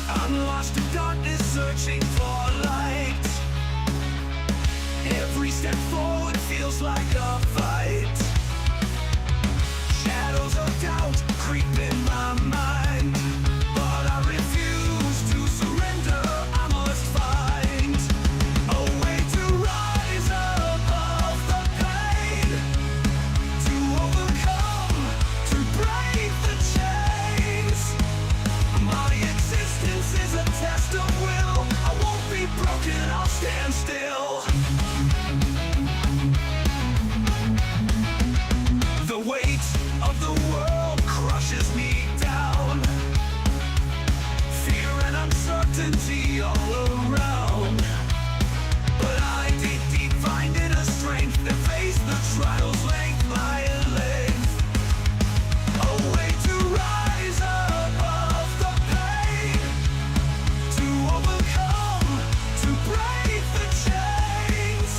I'm lost in darkness, searching for light. Every step forward feels like a fight. Shadows of doubt creep in my mind, but I refuse to surrender. I must find a way to rise above the pain, to overcome, to break the chains. My existence is a test of will. I won't be broken, I'll stand still. The weight of the world crushes me down. Fear and uncertainty all around. But I deep find inner strength to face the trials length by length. A way to rise above the pain, to overcome, to break the chains.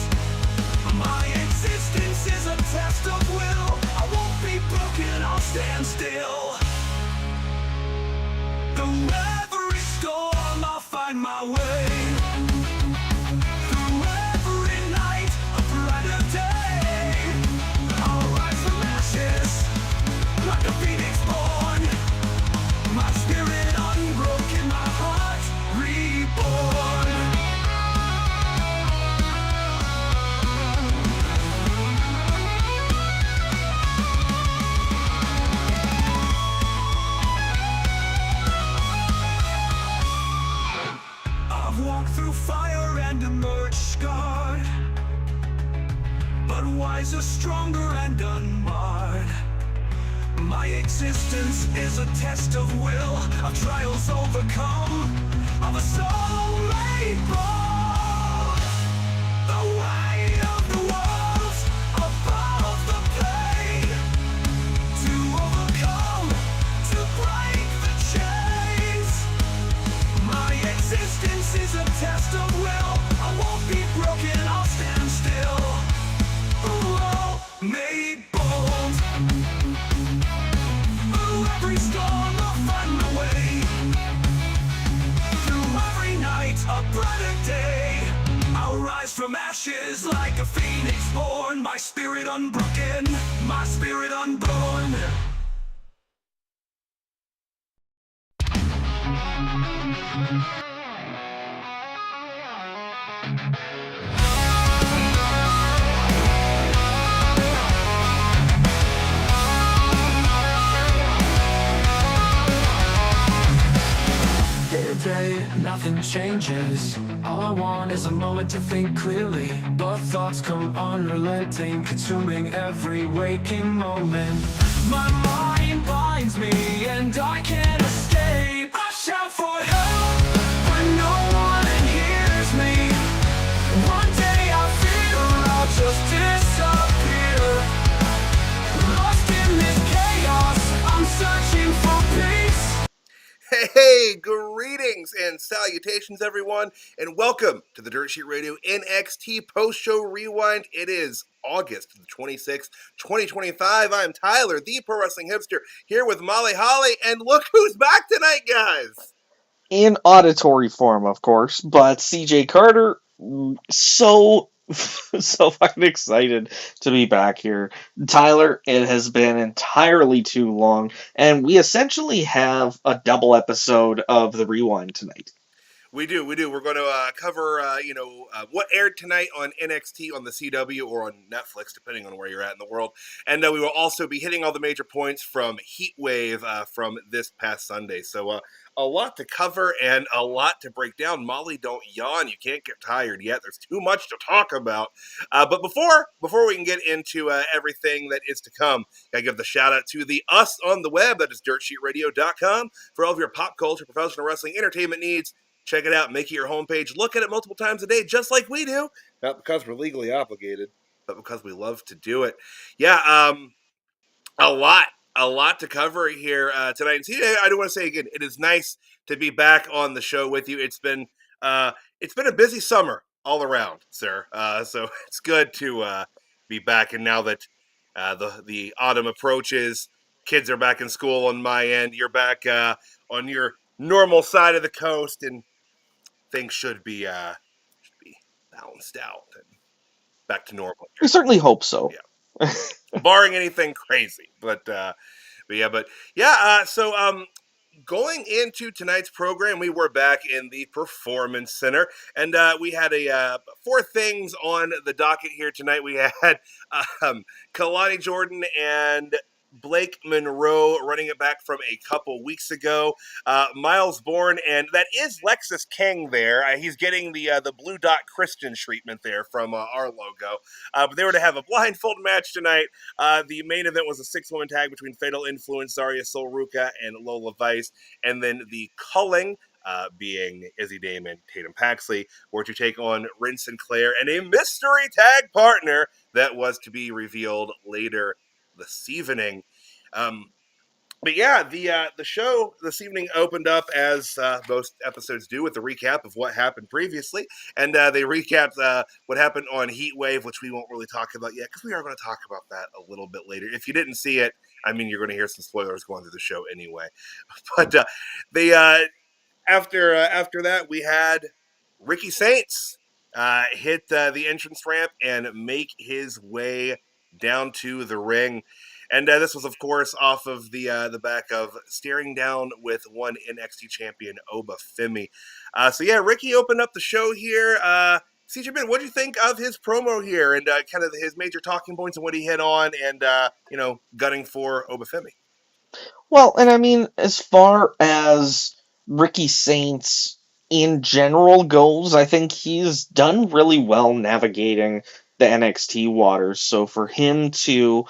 My existence is a test of will. I won't be broken, I'll stand still. Through every storm, I'll find my way. Through every night, a brighter day. I'll rise from ashes, like a phoenix born. My spirit unbroken, my heart reborn. I've walked through fire and emerged scarred, but wiser, stronger, and unmarred. My existence is a test of will, of trials overcome, of a soul made bold. The weight of the world above the pain, to overcome, to break the chains. My existence is a test of will. I won't be broken, I'll stand still. Oh, made bold. Through every storm, I'll find my way. Through every night, a brighter day. I'll rise from ashes like a phoenix born. My spirit unbroken, my spirit unborn. Day, nothing changes. All I want is a moment to think clearly, but thoughts come unrelenting, consuming every waking moment. My mind binds me and I can't escape. I shout for help, but no one hears me. One day I feel I'll just disappear. Lost in this chaos, I'm searching for peace. Hey, greetings and salutations, everyone, and welcome to the Dirt Sheet Radio NXT Post-Show Rewind. It is August the 26th, 2025. I'm Tyler, the Pro Wrestling Hipster, here with Molly Holly, and look who's back tonight, guys! In auditory form, of course, but CJ Carter, so fucking excited to be back here. Tyler, it has been entirely too long, and we essentially have a double episode of the Rewind tonight. We do. We're going to cover, what aired tonight on NXT on the CW or on Netflix, depending on where you're at in the world. And we will also be hitting all the major points from Heatwave from this past Sunday. So a lot to cover and a lot to break down. Molly, don't yawn. You can't get tired yet. There's too much to talk about. But before we can get into everything that is to come, I give the shout out to the us on the web. That is dirtsheetradio.com for all of your pop culture, professional wrestling, entertainment needs. Check it out, make it your homepage, look at it multiple times a day, just like we do. Not because we're legally obligated, but because we love to do it. Yeah, a lot a lot to cover here tonight. And see, I do want to say again, it is nice to be back on the show with you. It's been a busy summer all around, sir. So it's good to be back. And now that the autumn approaches, kids are back in school on my end. You're back on your normal side of the coast, and things should be balanced out and back to normal. We certainly hope so. Yeah. Barring anything crazy, but yeah. So going into tonight's program, we were back in the Performance Center, and we had four things on the docket here tonight. We had Kelani Jordan and Blake Monroe running it back from a couple weeks ago. Myles Borne, and that is Lexis King there. He's getting the Blue Dot Christian treatment there from our logo. But they were to have a blindfold match tonight. The main event was a 6-woman tag between Fatal Influence, Zaria, Ruca, and Lola Vice. And then the culling, being Izzi Dame and Tatum Paxley, were to take on Wren Sinclair and a mystery tag partner that was to be revealed later this evening. But yeah, the show this evening opened up as most episodes do with a recap of what happened previously, and they recapped what happened on Heatwave, which we won't really talk about yet because we are going to talk about that a little bit later. If you didn't see it, I mean, you're going to hear some spoilers going through the show anyway. But they after that, we had Ricky Saints hit the entrance ramp and make his way down to the ring. And this was, of course, off of the back of staring down with one NXT champion, Oba Femi. So yeah, Ricky opened up the show here. CJ Ben, what do you think of his promo here and kind of his major talking points and what he hit on and, gunning for Oba Femi? Well, and I mean, as far as Ricky Saints in general goes, I think he's done really well navigating the NXT waters. So for him to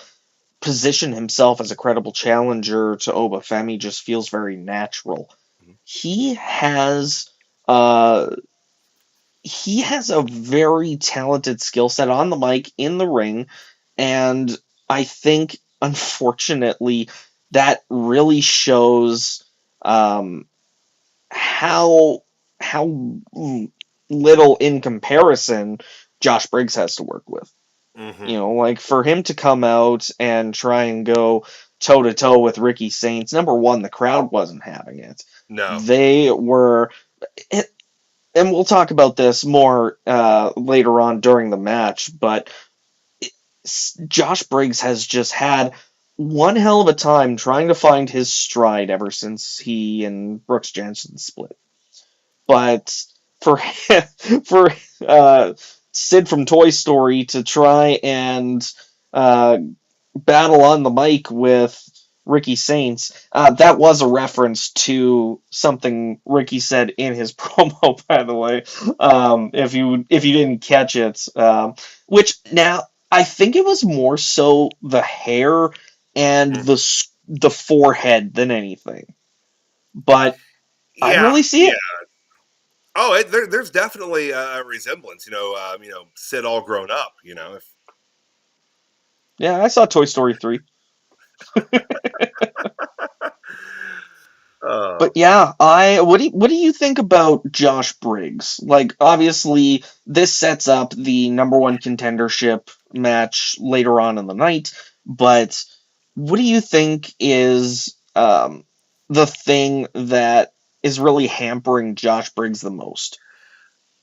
position himself as a credible challenger to Oba Femi just feels very natural. Mhm. He has a very talented skill set on the mic, in the ring, and I think, unfortunately, that really shows how little in comparison Josh Briggs has to work with. Mm-hmm. You know, like for him to come out and try and go toe to toe with Ricky Saints, number one, the crowd wasn't having it. No. They were, and we'll talk about this more later on during the match, but Josh Briggs has just had one hell of a time trying to find his stride ever since he and Brooks Jensen split. But for Sid from Toy Story to try and battle on the mic with Ricky Saints, that was a reference to something Ricky said in his promo, by the way, if you didn't catch it. Which now, I think it was more so the hair and the forehead than anything. But I didn't really see it. Oh, there's definitely a resemblance, Sid all grown up, Yeah, I saw Toy Story 3. But yeah, what do you think about Josh Briggs? Like, obviously, this sets up the number one contendership match later on in the night, but what do you think is the thing that is really hampering Josh Briggs the most?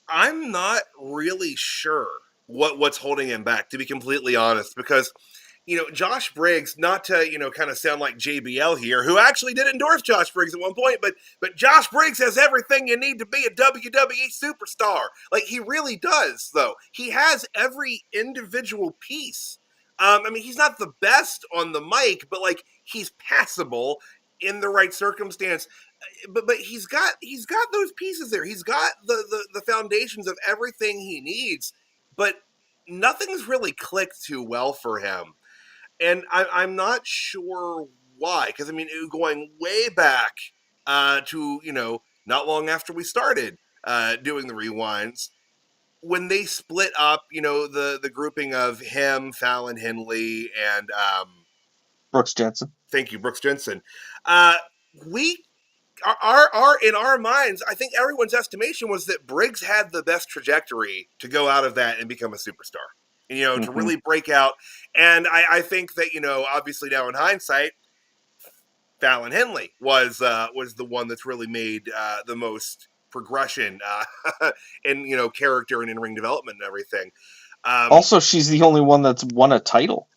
I'm not really sure what's holding him back, to be completely honest, because Josh Briggs, not to kind of sound like JBL here, who actually did endorse Josh Briggs at one point, but Josh Briggs has everything you need to be a WWE superstar. Like, he really does, though. He has every individual piece. He's not the best on the mic, but like, he's passable in the right circumstance. But he's got those pieces there. He's got the foundations of everything he needs, but nothing's really clicked too well for him. And I'm not sure why, because going way back to not long after we started doing the rewinds, when they split up, the grouping of him, Fallon Henley, and Brooks Jensen. Thank you, Brooks Jensen. Uh, we our in our minds, I think everyone's estimation was that Briggs had the best trajectory to go out of that and become a superstar. To Mm-hmm. really break out. And I think that obviously now in hindsight, Fallon Henley was the one that's really made the most progression in character and in ring development and everything. Also, she's the only one that's won a title.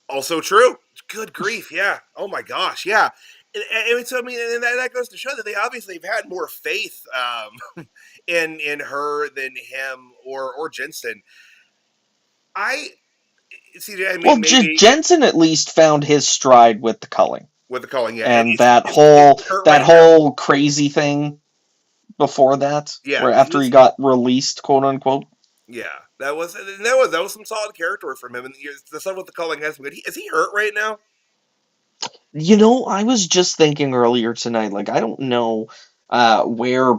Also true. Good grief, yeah. Oh my gosh, yeah. And so and that goes to show that they obviously have had more faith in her than him or Jensen. I CJ, I mean, Well, maybe Jensen at least found his stride with the culling, with the calling, yeah. And and is he hurt that right now? whole crazy thing before that, Yeah, where after he got released, quote unquote. yeah. That was some solid character from him, and the stuff with the calling has been good. Is he hurt right now? I was just thinking earlier tonight, like, I don't know where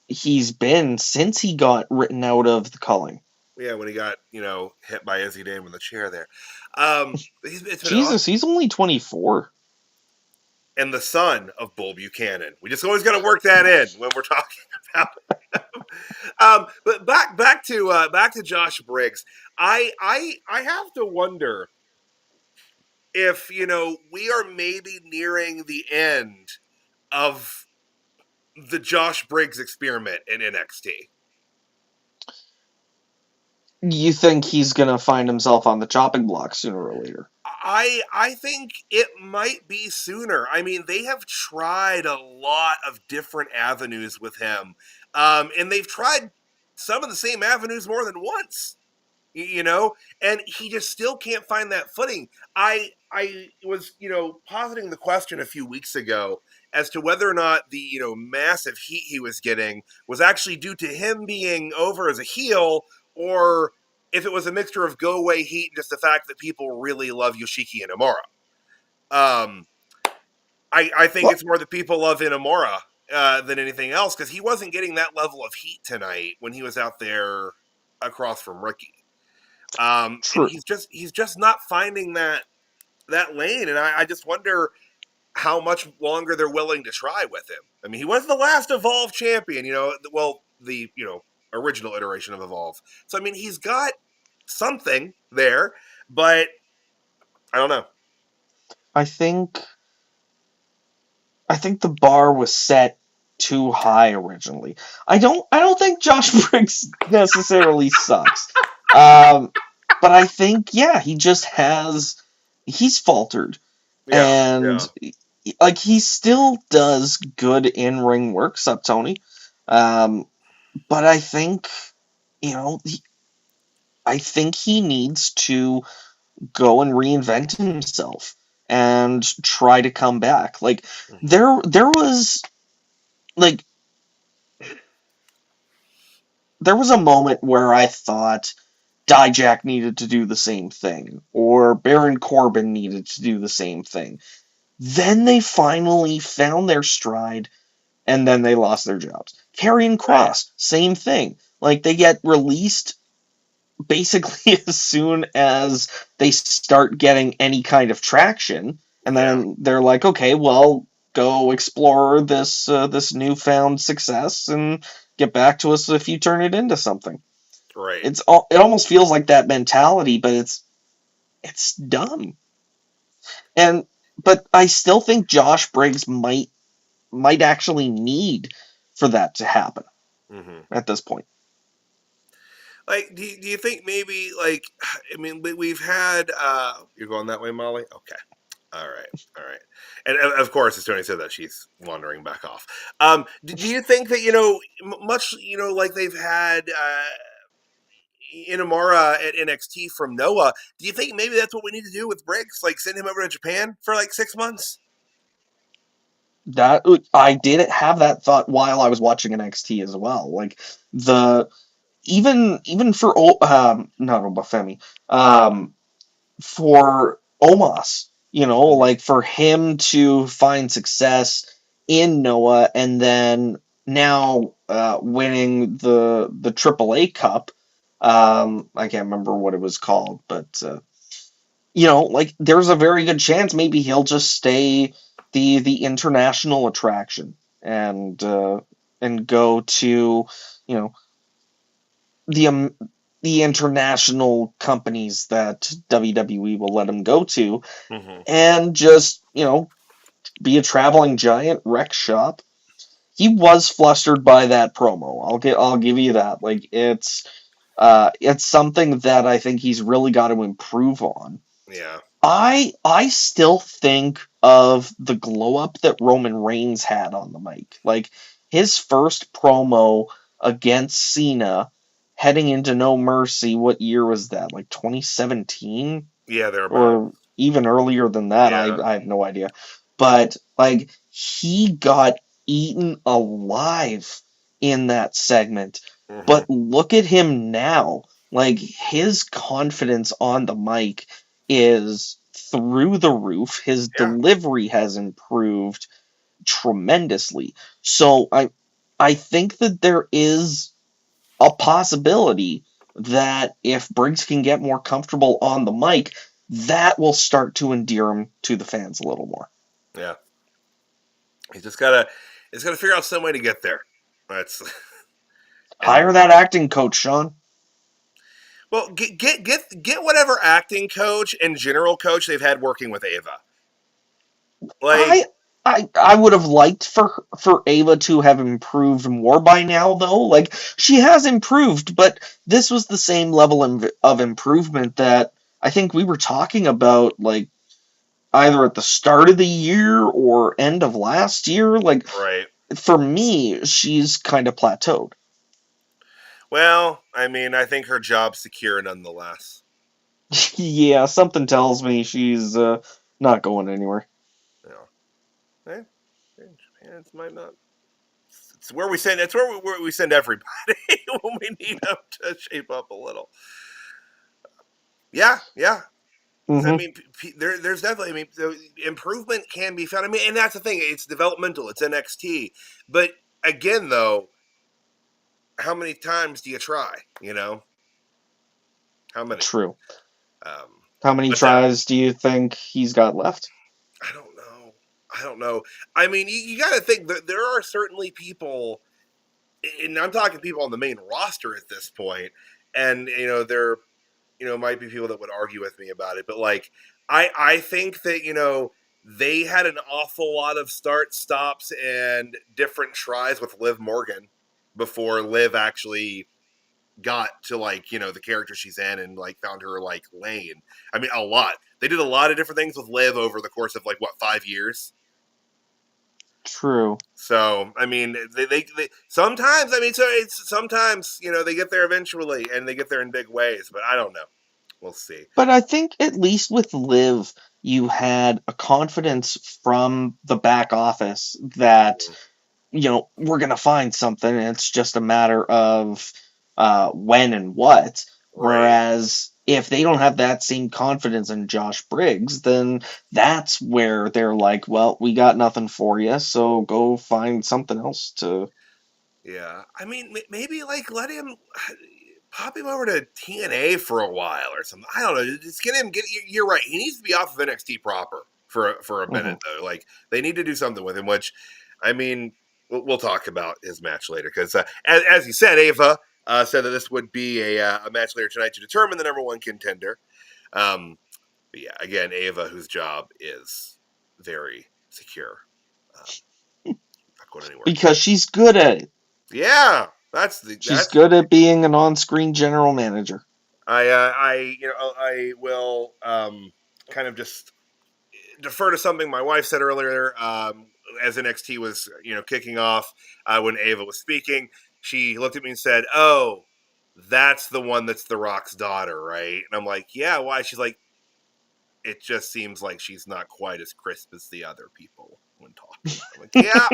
he's been since he got written out of the culling. Yeah, when he got hit by Izzi Dame in the chair there. It's been Jesus, awesome. he's only 24. And the son of Bull Buchanan. We just always got to work that in when we're talking about but back to Josh Briggs. I have to wonder if we are maybe nearing the end of the Josh Briggs experiment in NXT. You think he's gonna find himself on the chopping block sooner or later? I think it might be sooner. I mean, they have tried a lot of different avenues with him, and they've tried some of the same avenues more than once. And he just still can't find that footing. I was positing the question a few weeks ago as to whether or not the massive heat he was getting was actually due to him being over as a heel, or if it was a mixture of go away heat and just the fact that people really love Yoshiki Inamura. Um, I think Well, it's more that people love Inamura than anything else, because he wasn't getting that level of heat tonight when he was out there across from Ricky. And true. he's just not finding that lane, and I just wonder how much longer they're willing to try with him. I mean, he was the last Evolve champion, the original iteration of Evolve. So I mean, he's got something there, but I don't know. I think the bar was set too high originally. I don't think Josh Briggs necessarily sucks. But I think, yeah, he's faltered. Yeah, And yeah, like, he still does good in-ring work, Sup Tony. But I think, I think he needs to go and reinvent himself and try to come back. Like, there was like there was a moment where I thought Dijak needed to do the same thing, or Baron Corbin needed to do the same thing. Then they finally found their stride, and then they lost their jobs. Karrion right, Kross, same thing. Like, they get released basically as soon as they start getting any kind of traction, and yeah, then they're like, okay, well, go explore this newfound success and get back to us if you turn it into something. right. It almost feels like that mentality, but it's dumb. And but I still think Josh Briggs might actually need for that to happen Mm-hmm. at this point. Like, do you think maybe, like, I mean, we've had you're going that way, Molly? Okay. All right, all right, and of course, as Tony said that, she's wandering back off. Do you think that much like they've had Inamura at NXT from Noah? Do you think maybe that's what we need to do with Briggs? Like, send him over to Japan for like 6 months? That I did have that thought while I was watching NXT as well. Like, the even for not Obafemi, for Omos, Mm-hmm. like, for him to find success in Noah, and then now winning the AAA Cup. I can't remember what it was called, but like there's a very good chance maybe he'll just stay the international attraction and go to the um, the international companies that WWE will let him go to, Mm-hmm. and just be a traveling giant wreck shop. He was flustered by that promo. I'll give you that. Like it's something that I think he's really got to improve on. Yeah. I still think of the glow up that Roman Reigns had on the mic. Like his first promo against Cena heading into No Mercy, what year was that? Like 2017? Yeah, they're about. Or even earlier than that. Yeah. I have no idea. But like he got eaten alive in that segment. Mm-hmm. But look at him now. Like his confidence on the mic is through the roof. His Yeah. delivery has improved tremendously. So I think that there is a possibility that if Briggs can get more comfortable on the mic, that will start to endear him to the fans a little more. Yeah. He's just gotta figure out some way to get there. That's Hire that acting coach, Sean. well, get whatever acting coach and general coach they've had working with Ava. Like, I would have liked for Ava to have improved more by now, though. Like she has improved, but this was the same level of improvement that I think we were talking about, like either at the start of the year or end of last year. Like right. for me, she's kind of plateaued. Well, I mean, I think her job's secure nonetheless. Yeah, something tells me she's not going anywhere. You know, Japan might not. It's where we send. It's where we send everybody when we need them to shape up a little. Yeah, yeah. I Mm-hmm. mean, there's definitely. I mean, improvement can be found. I mean, and that's the thing. It's developmental. It's NXT. But again, though, how many times do you try? How many? True. Um, How many but tries do you think he's got left? I don't know. I don't know. I mean, you got to think that there are certainly people, and I'm talking people on the main roster at this point, and there, might be people that would argue with me about it, but like, I think that they had an awful lot of start stops and different tries with Liv Morgan before Liv actually got to the character she's in and found her lane. I mean, a lot. They did a lot of different things with Liv over the course of 5 years. True. So I mean, they sometimes, I mean, so it's sometimes they get there eventually and they get there in big ways, but I don't know. We'll see. But I think at least with Liv, you had a confidence from the back office that we're gonna find something. And it's just a matter of when and what. Right. Whereas if they don't have that same confidence in Josh Briggs, then that's where they're like, well, we got nothing for you, so go find something else to. Yeah, I mean, maybe let him pop him over to TNA for a while or something. I don't know. Just get him. You're right. He needs to be off of NXT proper for a minute though. Like they need to do something with him. Which, I mean, we'll talk about his match later because as you said, Ava said that this would be a match later tonight to determine the number one contender. But yeah, again, Ava, whose job is very secure, not going anywhere because she's good at it. Yeah, she's good at being an on-screen general manager. I will kind of just defer to something my wife said earlier as NXT was kicking off when Ava was speaking. She looked at me and said, "Oh, that's the one that's The Rock's daughter, right?" And I'm like, "Yeah, why?" She's like, "It just seems like she's not quite as crisp as the other people when talking." I'm like, "Yeah."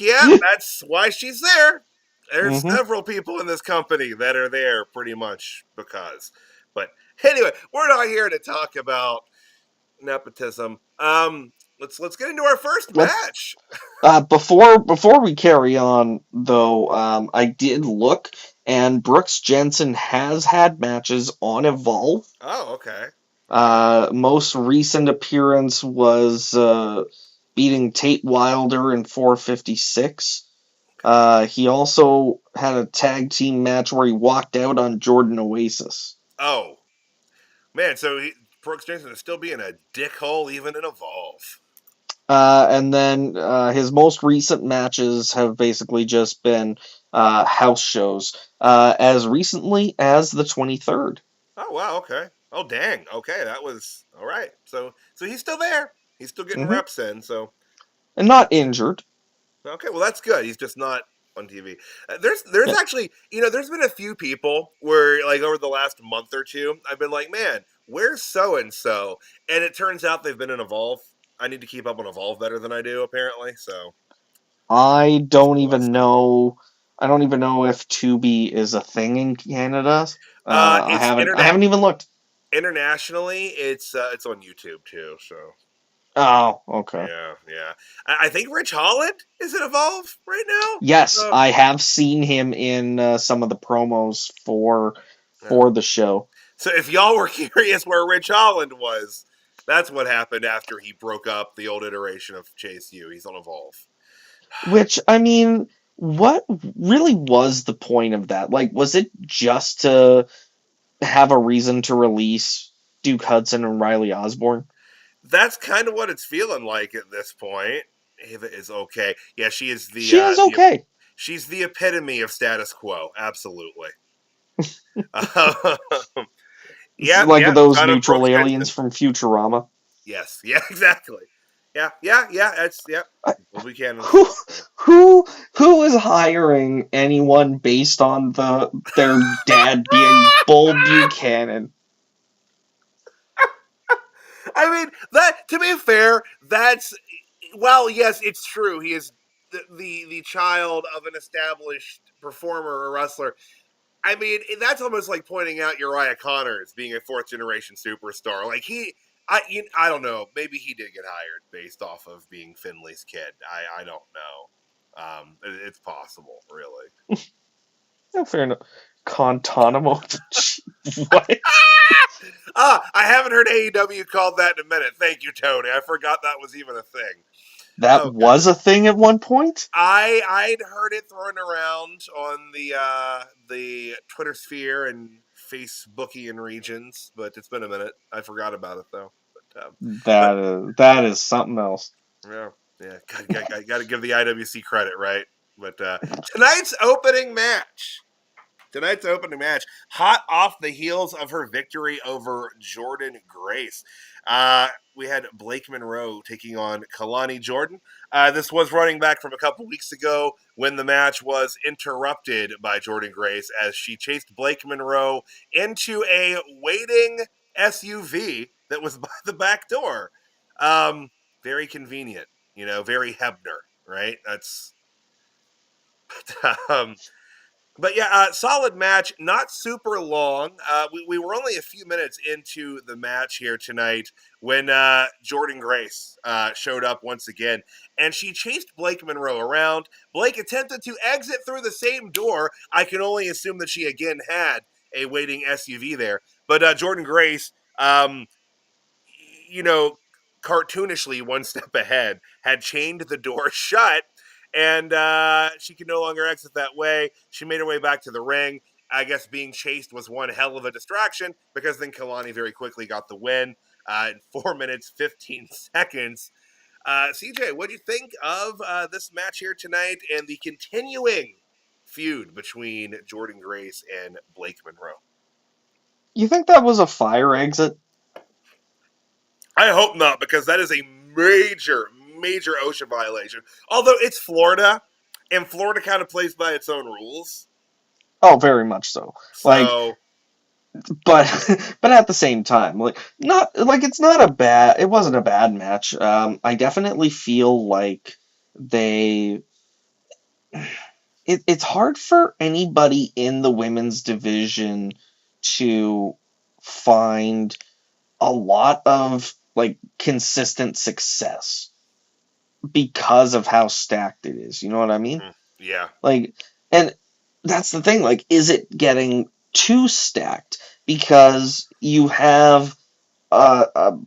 Yeah, that's why she's there. There's several people in this company that are there pretty much because. But anyway, we're not here to talk about nepotism. Let's get into our first match. Before we carry on, though, I did look, and Brooks Jensen has had matches on Evolve. Oh, okay. Most recent appearance was beating Tate Wilder in 456. He also had a tag team match where he walked out on Jordan Oasis. Oh, man, so Brooks Jensen is still being a dickhole even in Evolve. And then his most recent matches have basically just been house shows, as recently as the 23rd. Oh, wow, okay. Oh, dang. Okay, that was all right. So he's still there. He's still getting Mm-hmm. reps in, so And not injured. okay, well that's good. He's just not on TV. There's Yeah. actually, there's been a few people where like over the last month or two, I've been like, man, where's so and so? And it turns out they've been in Evolve. I need to keep up on Evolve better than I do, apparently. So I that's don't one less even thing. know. I don't even know if Tubi is a thing in Canada. I It's haven't even looked. internationally. It's on YouTube too. So Oh, okay. yeah. I think Rich Holland is in Evolve right now. Yes, So I have seen him in some of the promos for yeah. the show. So if y'all were curious where Rich Holland was, that's what happened after he broke up the old iteration of Chase U. He's on Evolve. Which, I mean, what really was the point of that? Like, was it just to have a reason to release Duke Hudson and Riley Osborne? That's kind of what it's feeling like at this point. Ava is okay. Yeah, she is She is okay. she's the epitome of status quo. Absolutely. Um, yeah, Like yeah. those Ton of neutral Brooks aliens Jensen. from Futurama. Yes, yeah, exactly. Yeah. That's Well, we can. Who who is hiring anyone based on their dad being Bull Buchanan? I mean, that to be fair, that's well, yes, it's true. He is the child of an established performer or wrestler. I mean, that's almost like pointing out Uriah Connor as being a fourth generation superstar. Like I don't know. Maybe he did get hired based off of being Finley's kid. I don't know. It's possible, really. No, fair enough. Guantanamo. What? I haven't heard AEW called that in a minute. Thank you, Tony. I forgot that was even a thing. That Oh god. was a thing at one point? I'd heard it thrown around on the Twitter sphere and Facebookian regions, but it's been a minute. I forgot about it though. But That is something else. yeah, got to give the IWC credit, right? But tonight's opening match. Hot off the heels of her victory over Jordan Grace. We had Blake Monroe taking on Kelani Jordan. This was running back from a couple weeks ago when the match was interrupted by Jordan Grace as she chased Blake Monroe into a waiting SUV that was by the back door. Very convenient, very Hebner, right? That's. But yeah, solid match, not super long. We were only a few minutes into the match here tonight when Jordan Grace showed up once again, and she chased Blake Monroe around. Blake attempted to exit through the same door. I can only assume that she again had a waiting SUV there. But Jordan Grace, you know, cartoonishly one step ahead, had chained the door shut, and she could no longer exit that way. She made her way back to the ring. I guess being chased was one hell of a distraction because then Kelani very quickly got the win in 4 minutes, 15 seconds. CJ, what do you think of this match here tonight and the continuing feud between Jordan Grace and Blake Monroe? You think that was a fire exit? I hope not, because that is a major, major ocean violation. Although it's Florida, and Florida kind of plays by its own rules. Oh, very much so. Like, So, but at the same time, it wasn't a bad match. I definitely feel like they it's hard for anybody in the women's division to find a lot of like consistent success because of how stacked it is. You know what I mean? yeah. Like, and that's the thing. Like, is it getting too stacked? Because you have a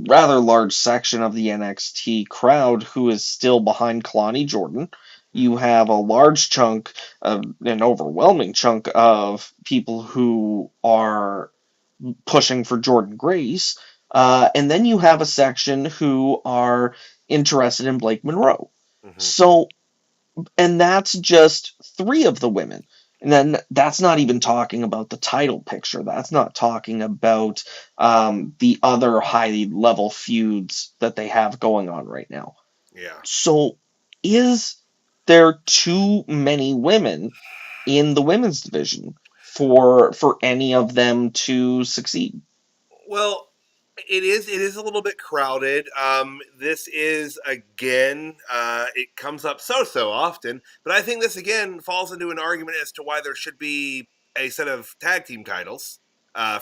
rather large section of the NXT crowd who is still behind Kelani Jordan. You have a large chunk, an overwhelming chunk of people who are pushing for Jordan Grace, and then you have a section who are interested in Blake Monroe. Mm-hmm. So, and that's just three of the women. And then that's not even talking about the title picture. That's not talking about the other high level feuds that they have going on right now. Yeah. So, is there too many women in the women's division for any of them to succeed? Well, it is a little bit crowded. This is again, it comes up so often, but I think this again falls into an argument as to why there should be a set of tag team titles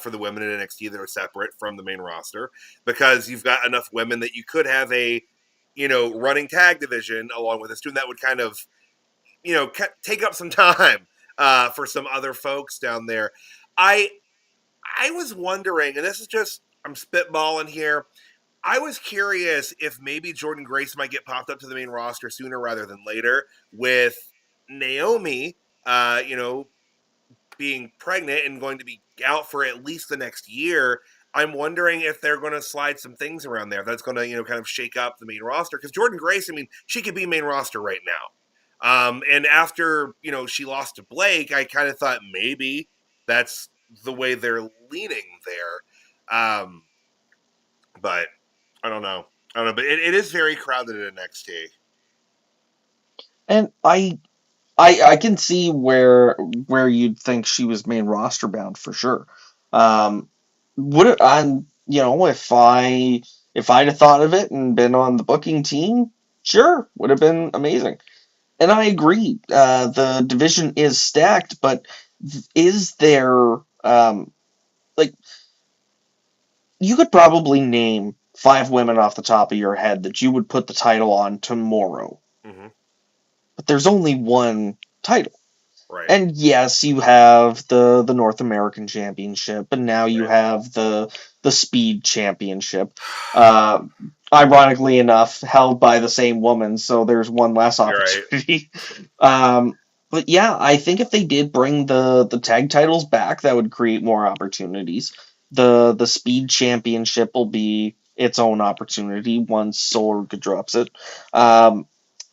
for the women in NXT that are separate from the main roster, because you've got enough women that you could have a running tag division along with this too, and that would kind of take up some time for some other folks down there. I was wondering, and this is just, I'm spitballing here. I was curious if maybe Jordan Grace might get popped up to the main roster sooner rather than later, with Naomi, being pregnant and going to be out for at least the next year. I'm wondering if they're going to slide some things around there. That's going to, kind of shake up the main roster. Because Jordan Grace, I mean, she could be main roster right now. And after, she lost to Blake, I kind of thought maybe that's the way they're leaning there. But I don't know. But it is very crowded at NXT. And I can see where you'd think she was main roster bound for sure. Would it, on if I'd have thought of it and been on the booking team, sure, would have been amazing. And I agree, the division is stacked, but is there like you could probably name 5 women off the top of your head that you would put the title on tomorrow, Mm-hmm. but there's only one title. Right. And yes, you have the North American Championship, and now you have the Speed Championship. Ironically enough, held by the same woman, so there's one less opportunity. Right. But yeah, I think if they did bring the tag titles back, that would create more opportunities. The Speed Championship will be its own opportunity once Solar drops it. And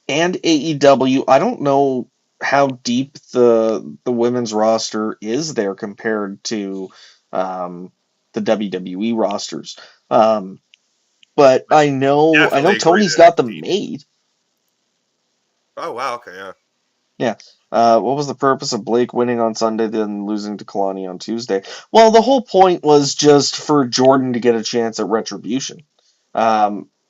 AEW, I don't know how deep the women's roster is there compared to the WWE rosters. But I know Tony's got them made. Oh wow, okay, yeah. Yeah. What was the purpose of Blake winning on Sunday then losing to Kelani on Tuesday? Well, the whole point was just for Jordan to get a chance at retribution.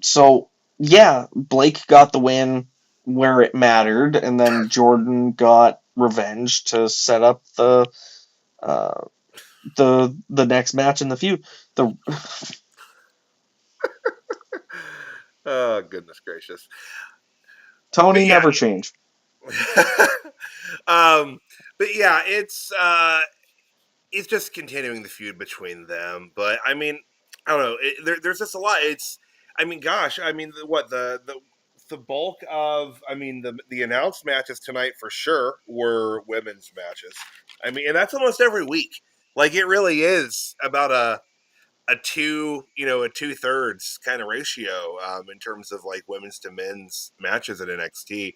So yeah, Blake got the win where it mattered, and then Jordan got revenge to set up the next match in the feud. Oh goodness gracious, Tony never changed. But yeah, it's just continuing the feud between them. But I mean, I don't know. There's just a lot. Gosh, the bulk of, the announced matches tonight for sure were women's matches. And that's almost every week. Like, it really is about a 2/3 kind of ratio in terms of like women's to men's matches at NXT.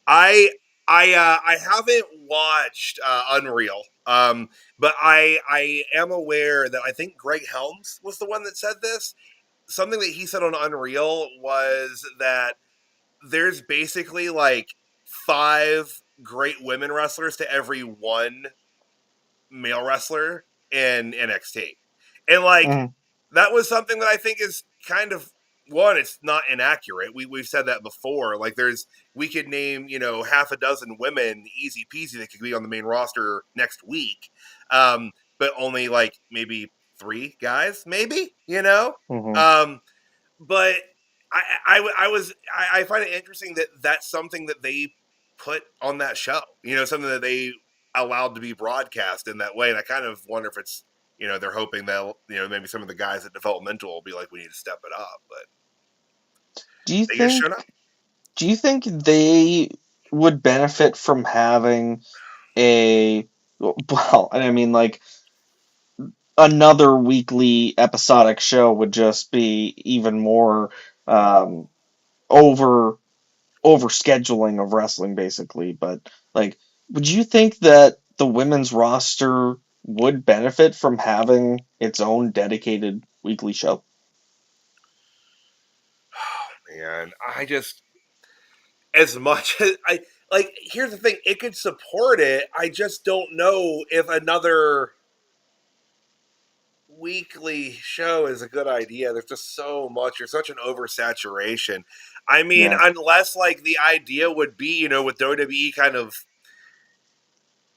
I haven't watched Unreal, but I am aware that I think Greg Helms was the one that said this. Something that he said on Unreal was that there's basically like 5 great women wrestlers to every 1 male wrestler in NXT. And like that was something that I think is kind of, one, it's not inaccurate. We've said that before. Like we could name, half a dozen women easy peasy that could be on the main roster next week. But only like maybe 3 guys, maybe, but I find it interesting that that's something that they put on that show, something that they allowed to be broadcast in that way. And I kind of wonder if it's, they're hoping that maybe some of the guys at developmental will be like, we need to step it up, but Do you they just think showed up. do you think they would benefit from having a well, I mean like another weekly episodic show would just be even more um, over over scheduling of wrestling basically, but like would you think that the women's roster would benefit from having its own dedicated weekly show? Man, I just as much as I like. Here's the thing: it could support it. I just don't know if another weekly show is a good idea. There's just so much. There's such an oversaturation. I mean, Yeah. unless like the idea would be, with WWE kind of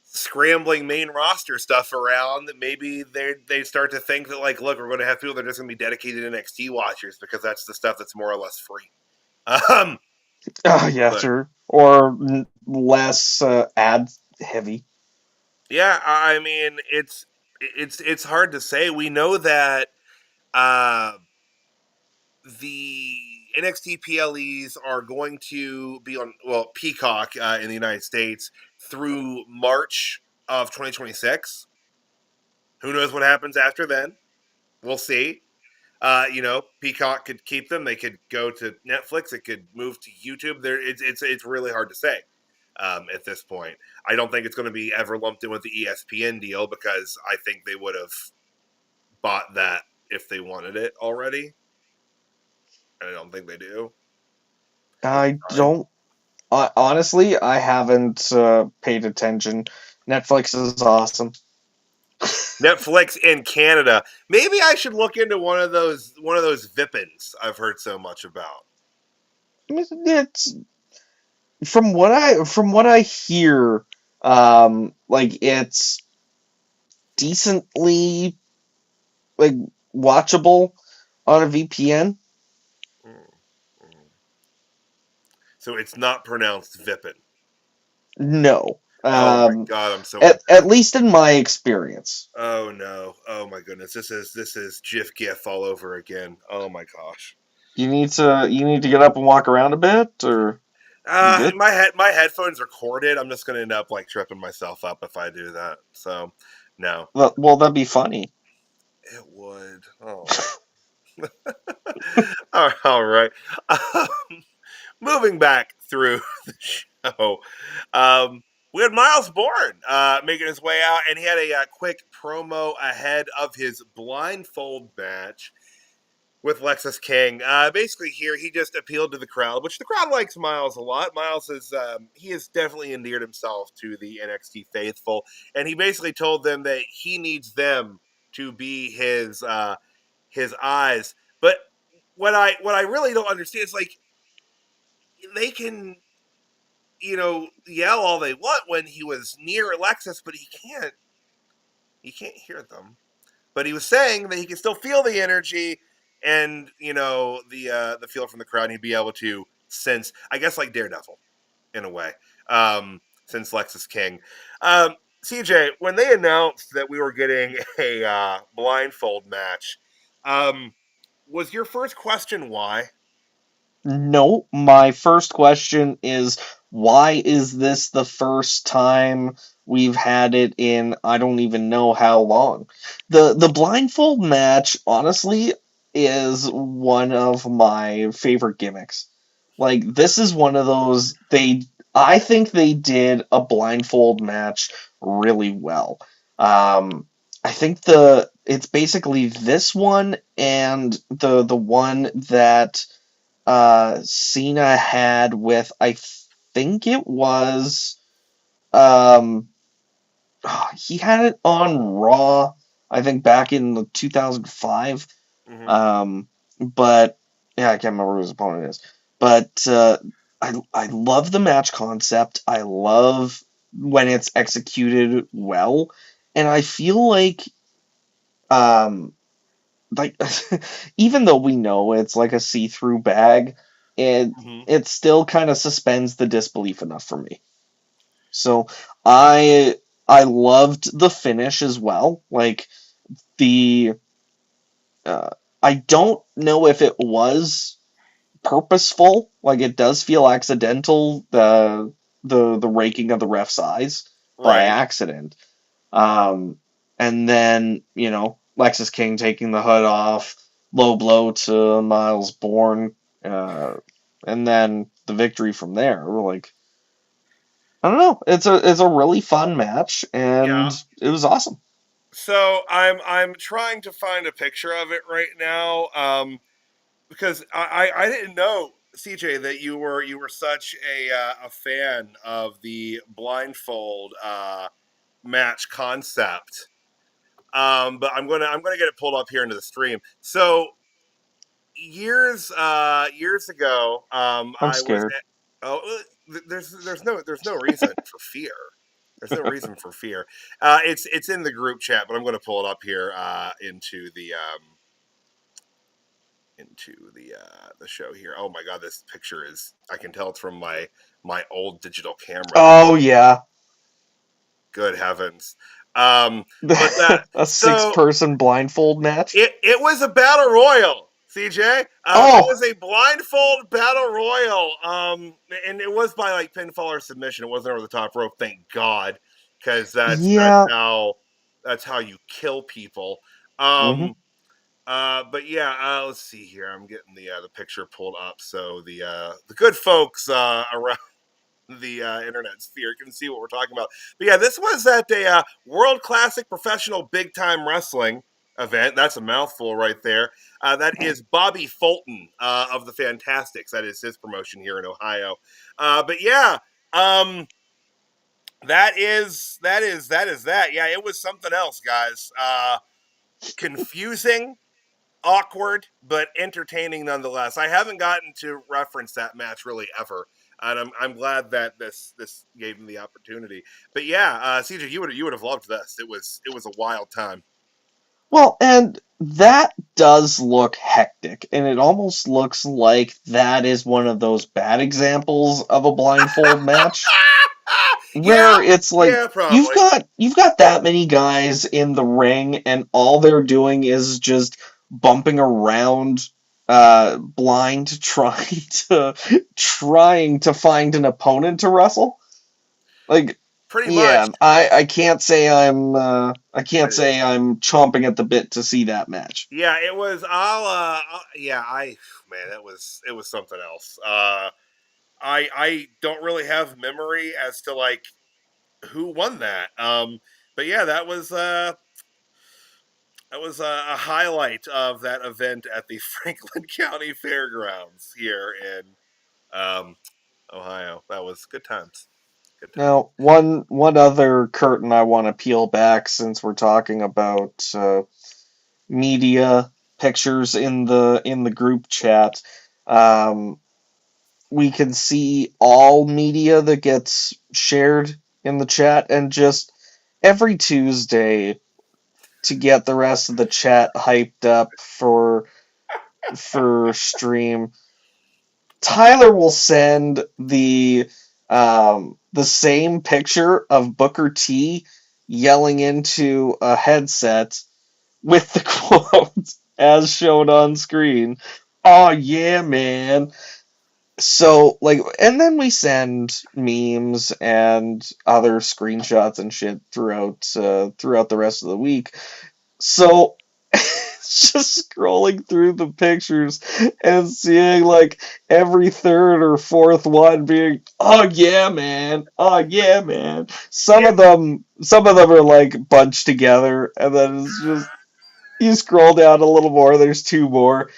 scrambling main roster stuff around, maybe they start to think that like, look, we're going to have people that are just going to be dedicated NXT watchers because that's the stuff that's more or less free. Yeah, But sure. Or less ad heavy. yeah, I mean, it's hard to say. We know that uh, the NXT PLEs are going to be on Peacock in the United States through March of 2026. Who knows what happens after then? We'll see. Peacock could keep them. They could go to Netflix. It could move to YouTube. It's really hard to say at this point. I don't think it's going to be ever lumped in with the ESPN deal because I think they would have bought that if they wanted it already. And I don't think they do. I don't. Honestly, I haven't paid attention. Netflix is awesome. Netflix in Canada. Maybe I should look into one of those Vipins I've heard so much about. It's from what I hear, like it's decently like watchable on a VPN. So it's not pronounced Vipin. No. Oh my god, I'm so at least in my experience. Oh no. Oh my goodness. This is GIF GIF all over again. Oh my gosh. You need to get up and walk around a bit, or you good? My headphones are corded. I'm just gonna end up like tripping myself up if I do that. So no. Well, that'd be funny. It would. Oh. All right. Moving back through the show, we had Myles Borne making his way out, and he had a quick promo ahead of his blindfold match with Lexis King. Basically, here he just appealed to the crowd, which the crowd likes Myles a lot. Myles he has definitely endeared himself to the NXT faithful, and he basically told them that he needs them to be his eyes. But what I really don't understand is like they can yell all they want when he was near Lexis, but he can't hear them. But he was saying that he can still feel the energy and the feel from the crowd. And he'd be able to sense, I guess, like Daredevil in a way, since Lexis King. CJ, when they announced that we were getting a blindfold match, was your first question why? No, my first question is why is this the first time we've had it in I don't even know how long? The blindfold match honestly is one of my favorite gimmicks. Like this is one of those I think they did a blindfold match really well. I think it's basically this one and the one that Cena had with I think it was um he had it on Raw I think back in 2005 but yeah I can't remember who his opponent is but I love the match concept. I love when it's executed well, and I feel um like even though we know it's like a see-through bag, it still kind of suspends the disbelief enough for me. So I loved the finish as well. Like the I don't know if it was purposeful. Like, it does feel accidental, the raking of the ref's eyes by Right. accident. And then, Lexis King taking the hood off, low blow to Myles Borne, and then the victory from there. We're like, I don't know. It's a really fun match, Yeah. and it was awesome. So I'm trying to find a picture of it right now, because I didn't know, CJ, that you were such a fan of the blindfold match concept. But I'm gonna get it pulled up here into the stream. So years ago, I'm I was scared. at, oh, there's no reason for fear. There's no reason for fear. It's in the group chat, but I'm going to pull it up here into the show here. Oh my god, this picture is, I can tell it's from my old digital camera. Oh yeah, Good heavens. But that a so six-person blindfold match. it was a battle royal, CJ. It Oh was a blindfold battle royal. And it was by like pinfall or submission. It wasn't over the top rope, thank God, because yeah. that's how you kill people. Hmm. But yeah, let's see here. I'm getting the picture pulled up so the good folks around the internet sphere can see what we're talking about. But yeah, this was at a World Classic Professional Big Time Wrestling event. That's a mouthful right there. That is Bobby Fulton of the Fantastics. That is his promotion here in Ohio. But yeah, that. Yeah, it was something else, guys. Confusing, awkward, but entertaining nonetheless. I haven't gotten to reference that match really ever, and I'm glad that this gave me the opportunity. But yeah, CJ, you would have loved this. It was a wild time. Well, and that does look hectic, and it almost looks like that is one of those bad examples of a blindfold match Yeah, where it's like yeah, you've probably. got you've got that many guys in the ring, and all they're doing is just bumping around blind to trying to find an opponent to wrestle. Like, Pretty much. yeah, I can't say I'm chomping at the bit to see that match. Yeah, it was. Yeah, man, it was something else. I don't really have memory as to like who won that. But yeah, that was a highlight of that event at the Franklin County Fairgrounds here in um, Ohio. That was good times. Good times. Now, one other curtain I want to peel back since we're talking about media pictures in the group chat. Um, we can see all media that gets shared in the chat, and just every Tuesday to get the rest of the chat hyped up for stream, Tyler will send the same picture of Booker T yelling into a headset with the quote as shown on screen. Oh yeah, man. So, like, and then we send memes and other screenshots and shit throughout the rest of the week. So just scrolling through the pictures and seeing like every third or fourth one being, oh yeah, man, oh yeah, man. Some Yeah, of them are like bunched together, and then it's just you scroll down a little more. There's two more.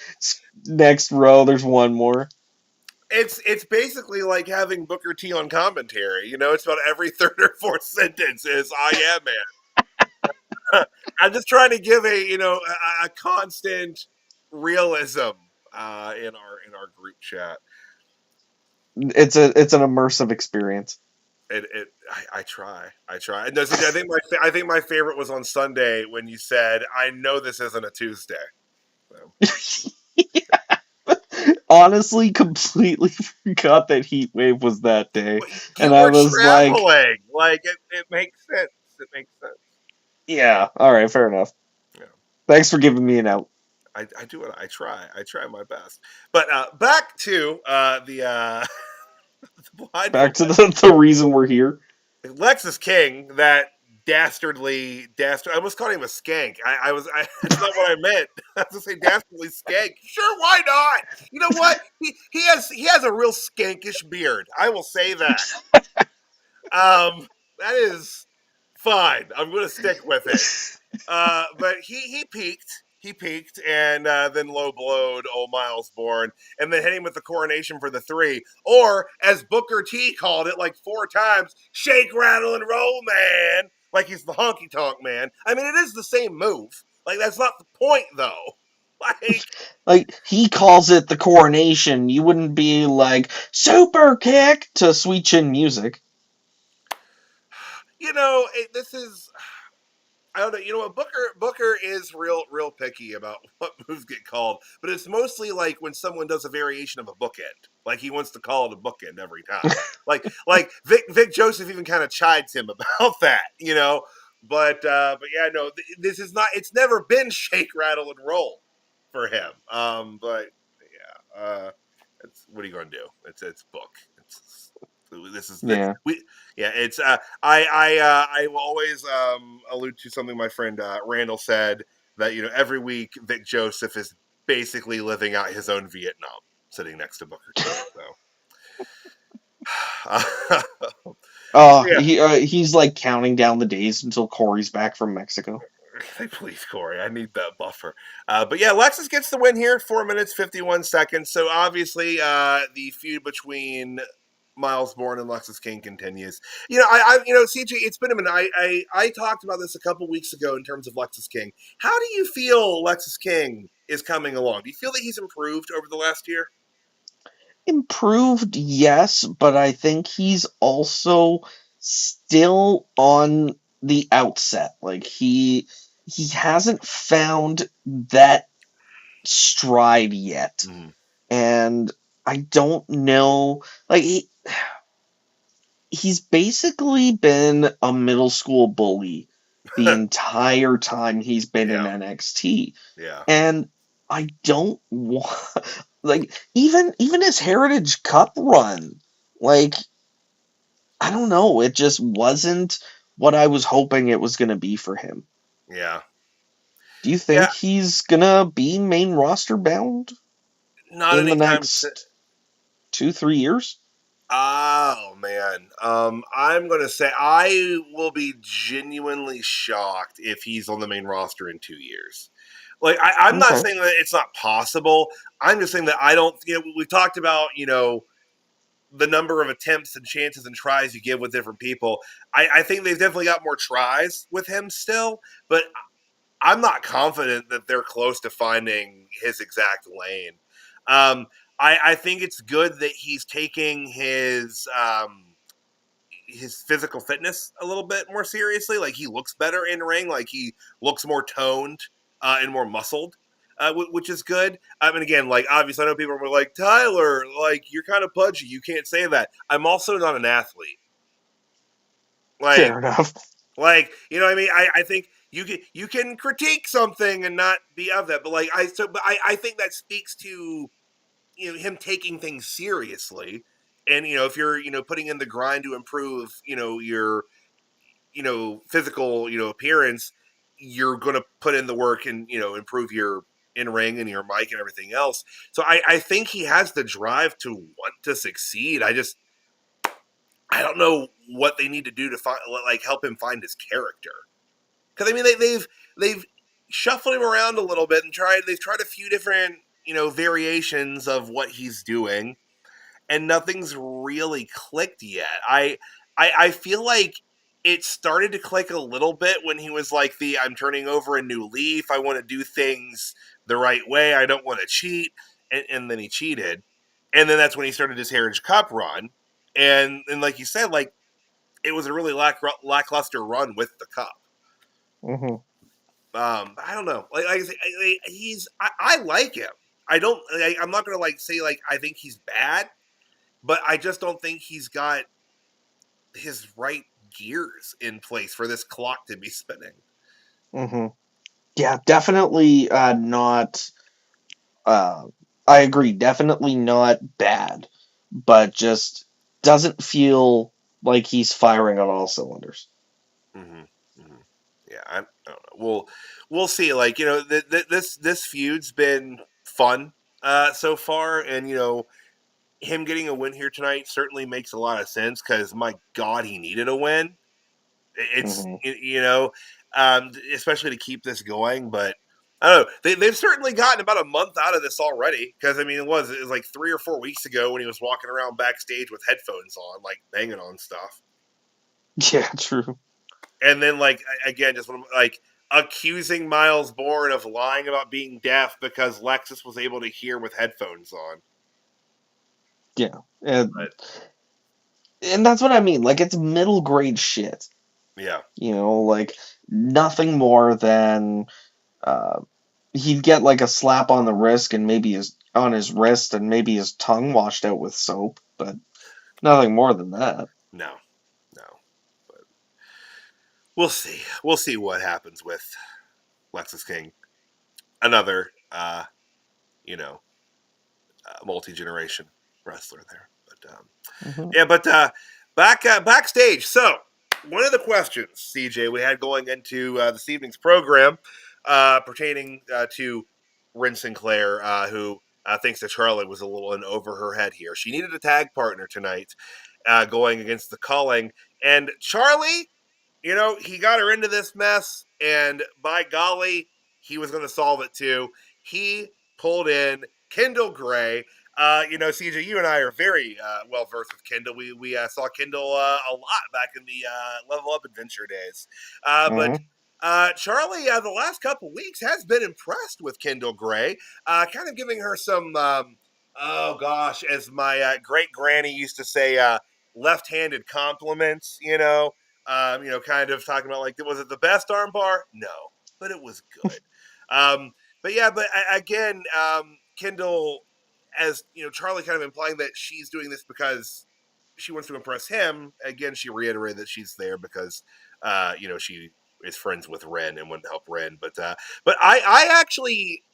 Next row, there's one more. it's basically like having Booker T on commentary. It's about every third or fourth sentence is "I am man." I'm just trying to give a constant realism in our group chat. It's an immersive experience. I try. And no, see, I think my favorite was on Sunday when you said, "I know this isn't a Tuesday." So, Honestly, completely forgot that Heatwave was that day, but and you I were was like, traveling. Like it makes sense. It makes sense. yeah, all right, fair enough. Yeah. Thanks for giving me an out. I do it. I try my best. But back to the Back blindfold. to the reason we're here. Lexis King, that dastard. I almost called him a skank. That's not what I meant. I was gonna say dastardly skank. Sure, why not? You know what? He has a real skankish beard. I will say that. That is fine. I'm gonna stick with it. But he peaked. He peaked and then low blowed old Myles Borne and then hit him with the coronation for the 3. Or, as Booker T called it like 4 times, shake, rattle, and roll, man. Like he's the honky tonk man. I mean, it is the same move. Like, that's not the point, though. Like, he calls it the coronation. You wouldn't be like, super kick to sweet chin music. This is. I don't know. You know what? Booker is real picky about what moves get called, but it's mostly like when someone does a variation of a bookend. Like he wants to call it a bookend every time. like Vic Joseph even kind of chides him about that. But yeah, no, this is not. It's never been shake, rattle, and roll for him. But yeah, what are you going to do? It's book. This is the Yeah. it's I will always allude to something my friend Randall said that every week Vic Joseph is basically living out his own Vietnam sitting next to Booker T. So He's like counting down the days until Corey's back from Mexico. Please, Corey, I need that buffer. But yeah, Lexis gets the win here, 4 minutes 51 seconds. So obviously, the feud between Myles Borne and Lexis King continues. CJ, it's been a minute. I talked about this a couple weeks ago in terms of Lexis King. How do you feel Lexis King is coming along? Do you feel that he's improved over the last year? Improved, yes, but I think he's also still on the outset. Like he hasn't found that stride yet. Mm. And I don't know, like he's basically been a middle school bully the entire time he's been in NXT. Yeah. And I don't want like even his Heritage Cup run, like I don't know, it just wasn't what I was hoping it was going to be for him. Yeah. Do you think he's going to be main roster bound Not in the anytime next 2-3 years? Oh man, I'm gonna say I will be genuinely shocked if he's on the main roster in 2 years. Like I'm not saying that it's not possible. I'm just saying that I don't. We've talked about the number of attempts and chances and tries you give with different people. I think they've definitely got more tries with him still, but I'm not confident that they're close to finding his exact lane. I think it's good that he's taking his physical fitness a little bit more seriously. Like he looks better in ring. Like he looks more toned and more muscled, which is good. I mean, again, like obviously, I know people are like Tyler, like you're kind of pudgy. You can't say that. I'm also not an athlete. Like, fair enough. Like, what I mean? I think you can critique something and not be of that, but I think that speaks to him taking things seriously, and if you're putting in the grind to improve your physical appearance, you're going to put in the work and improve your in ring and your mic and everything else. So I think he has the drive to want to succeed. I don't know what they need to do to help him find his character. Because I mean, they've shuffled him around a little bit and they've tried a few different variations of what he's doing, and nothing's really clicked yet. I feel like it started to click a little bit when he was like I'm turning over a new leaf. I want to do things the right way. I don't want to cheat, and then he cheated, and then that's when he started his Heritage Cup run, and like you said, like it was a really lackluster run with the cup. Mm-hmm. I don't know. I like him. I don't. I'm not gonna say I think he's bad, but I just don't think he's got his right gears in place for this clock to be spinning. Mm-hmm. Yeah, definitely not. I agree, definitely not bad, but just doesn't feel like he's firing on all cylinders. Mm-hmm. Mm-hmm. Yeah, I don't know. We'll see. Like this feud's been fun so far, and him getting a win here tonight certainly makes a lot of sense because my God, he needed a win. It's Hmm. especially to keep this going, but. I don't know. They've certainly gotten about a month out of this already. Because, I mean, it was like 3 or 4 weeks ago when he was walking around backstage with headphones on, like banging on stuff. Yeah, true. And then, like, again, just like accusing Myles Borne of lying about being deaf because Lexis was able to hear with headphones on. Yeah, and But that's what I mean. Like, it's middle grade shit. yeah, Like nothing more than uh, he'd get like a slap on the wrist and maybe his wrist and maybe his tongue washed out with soap, but nothing more than that. no, no. But we'll see. We'll see what happens with Lexis King, another, you know, multi generation wrestler there. But Hmm. yeah, but backstage. So one of the questions, CJ, we had going into this evening's program pertaining to Wren Sinclair, who thinks that Charlotte was a little in over her head here. She needed a tag partner tonight, going against the Culling, and Charlie, he got her into this mess, and by golly, he was going to solve it too. He pulled in Kendall Gray. CJ, you and I are very well versed with Kendall. We saw Kendall a lot back in the Level Up Adventure days. But Hmm. Charlie, the last couple weeks, has been impressed with Kendall Gray, kind of giving her some, oh gosh, as my great granny used to say, left-handed compliments. Kind of talking about, like, was it the best armbar? No, but it was good. But yeah, but again, Kendall, as Charlie kind of implying that she's doing this because she wants to impress him. Again, she reiterated that she's there because, she is friends with Wren and wanted to help Wren. But I actually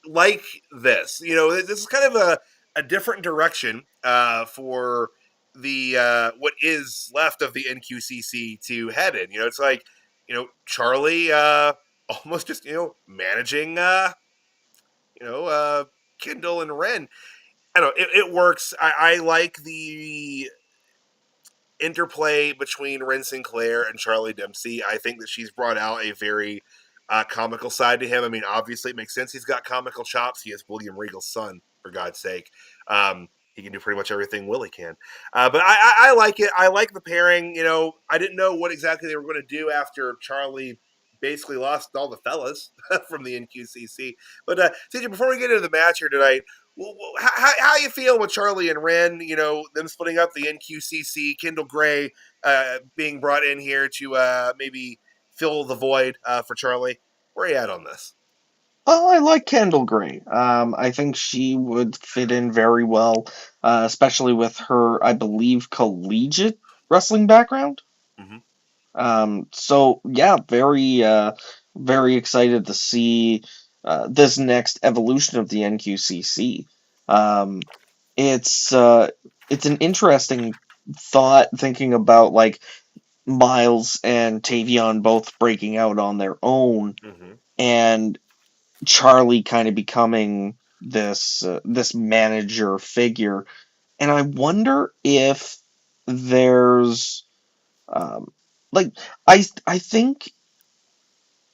like this. This is kind of a different direction for the what is left of the NQCC to head in. It's like Charlie almost just managing Kendall and Wren. I don't know. It works. I like the interplay between Wren Sinclair and Charlie Dempsey. I think that she's brought out a very comical side to him. I mean, obviously, it makes sense. He's got comical chops. He is William Regal's son, for God's sake. He can do pretty much everything Willie can. But I like it. I like the pairing. I didn't know what exactly they were going to do after Charlie basically lost all the fellas from the NQCC. But CJ, before we get into the match here tonight, how you feel with Charlie and Wren? Them splitting up the NQCC, Kendall Gray being brought in here to maybe fill the void for Charlie. Where are you at on this? Well, I like Kendall Gray. I think she would fit in very well, especially with her, I believe, collegiate wrestling background. Mm-hmm. So yeah, very excited to see this next evolution of the NQCC. Um, it's an interesting thought thinking about like Myles and Tavion both breaking out on their own, Mm-hmm. and Charlie kind of becoming this manager figure. And I wonder if there's um, like I think,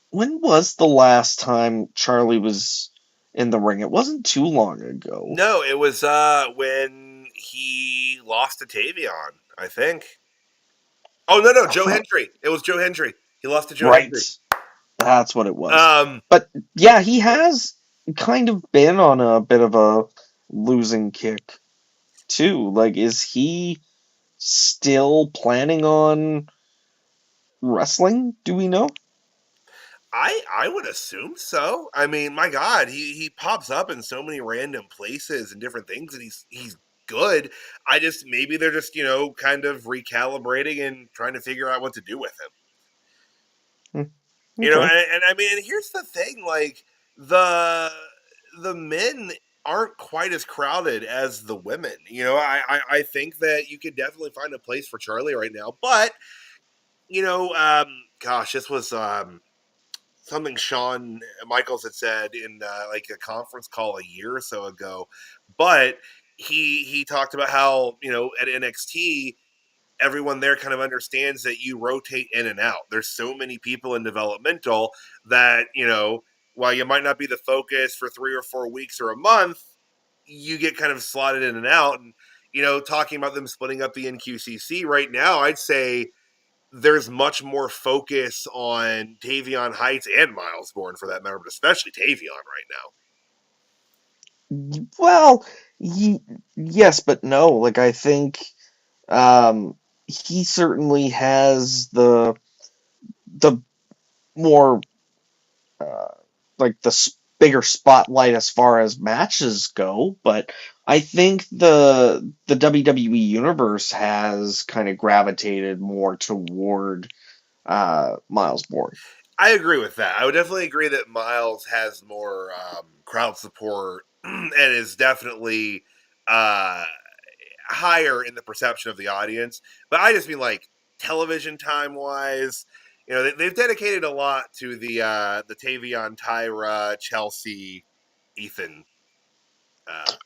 when was the last time Charlie was in the ring? It wasn't too long ago. No, it was when he lost to Tavion, I think. Oh no, Joe Huh, Hendry. It was Joe Hendry. He lost to Joe right. Hendry. That's what it was. Um, But yeah, he has kind of been on a bit of a losing kick too. Like, is he still planning on wrestling? Do we know? I would assume so. I mean, my God, he pops up in so many random places and different things, and he's good. I just maybe they're just kind of recalibrating and trying to figure out what to do with him. Hmm. You know, Okay. and I mean, and here's the thing: like the the men aren't quite as crowded as the women. You know, I think that you could definitely find a place for Charlie right now, but gosh, this was something Shawn Michaels had said in like a conference call a year or so ago, but he talked about how at NXT everyone there kind of understands that you rotate in and out. There's so many people in developmental that, while you might not be the focus for 3 or 4 weeks or a month, you get kind of slotted in and out. And, talking about them splitting up the NQCC right now, I'd say there's much more focus on Tavion Heights and Myles Borne for that matter, but especially Tavion right now. Well, yes, but no. Like, I think he certainly has the more uh, like bigger spotlight as far as matches go, but I think the WWE universe has kind of gravitated more toward Myles Borne. I agree with that. I would definitely agree that Myles has more crowd support and is definitely uh, higher in the perception of the audience. But I just mean like television time wise, they've dedicated a lot to the Tavion, Tyra, Chelsea, Ethan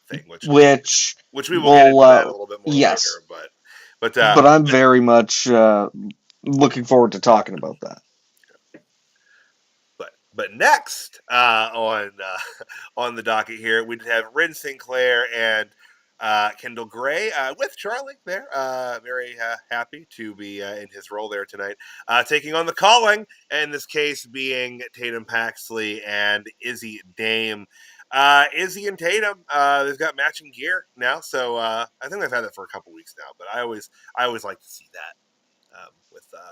thing, Which which we will get will into that a little bit more yes, later. But but I'm very much looking forward to talking about that. But next on the docket here, we have Wren Sinclair and Kendall Gray with Charlie there. Very happy to be in his role there tonight, taking on the Calling. In this case, being Tatum Paxley and Izzi Dame. Izzy and Tatum, they've got matching gear now, so I think they've had that for a couple weeks now. But I always like to see that.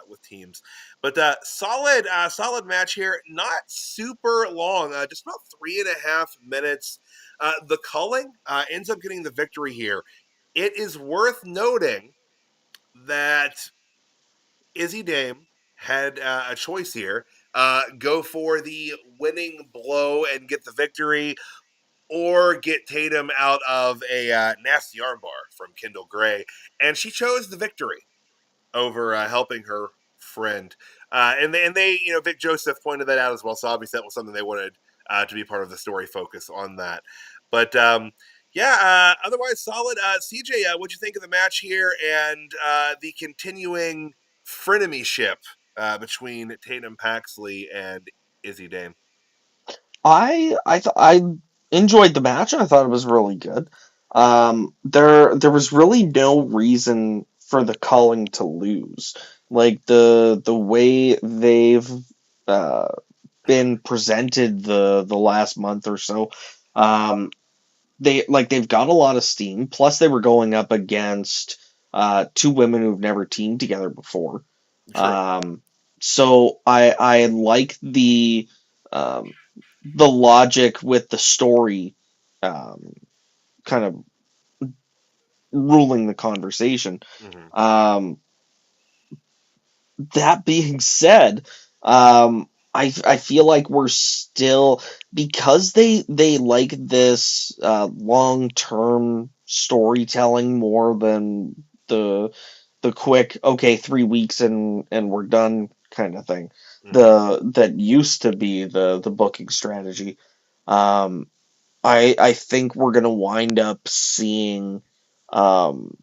With teams, but solid match here. Not super long, just about 3.5 minutes. The Culling ends up getting the victory here. It is worth noting that Izzy Dame had a choice here: go for the winning blow and get the victory, or get Tatum out of a nasty armbar from Kendall Gray, and she chose the victory over helping her friend. And they, Vic Joseph pointed that out as well. So obviously that was something they wanted to be part of the story focus on that. But otherwise solid. CJ, what'd you think of the match here and the continuing frenemyship between Tatum Paxley and Izzy Dame? I enjoyed the match. I thought it was really good. There was really no reason for the Culling to lose. Like the way they've uh, been presented the last month or so. Um, they've got a lot of steam. Plus, they were going up against two women who've never teamed together before. True. So I like um, the logic with the story um, kind of ruling the conversation. Mm-hmm. That being said, I feel like we're still, because they like this long term storytelling more than the quick, okay, 3 weeks and we're done kind of thing. Mm-hmm. That used to be the booking strategy. Um, I think we're gonna wind up seeing um,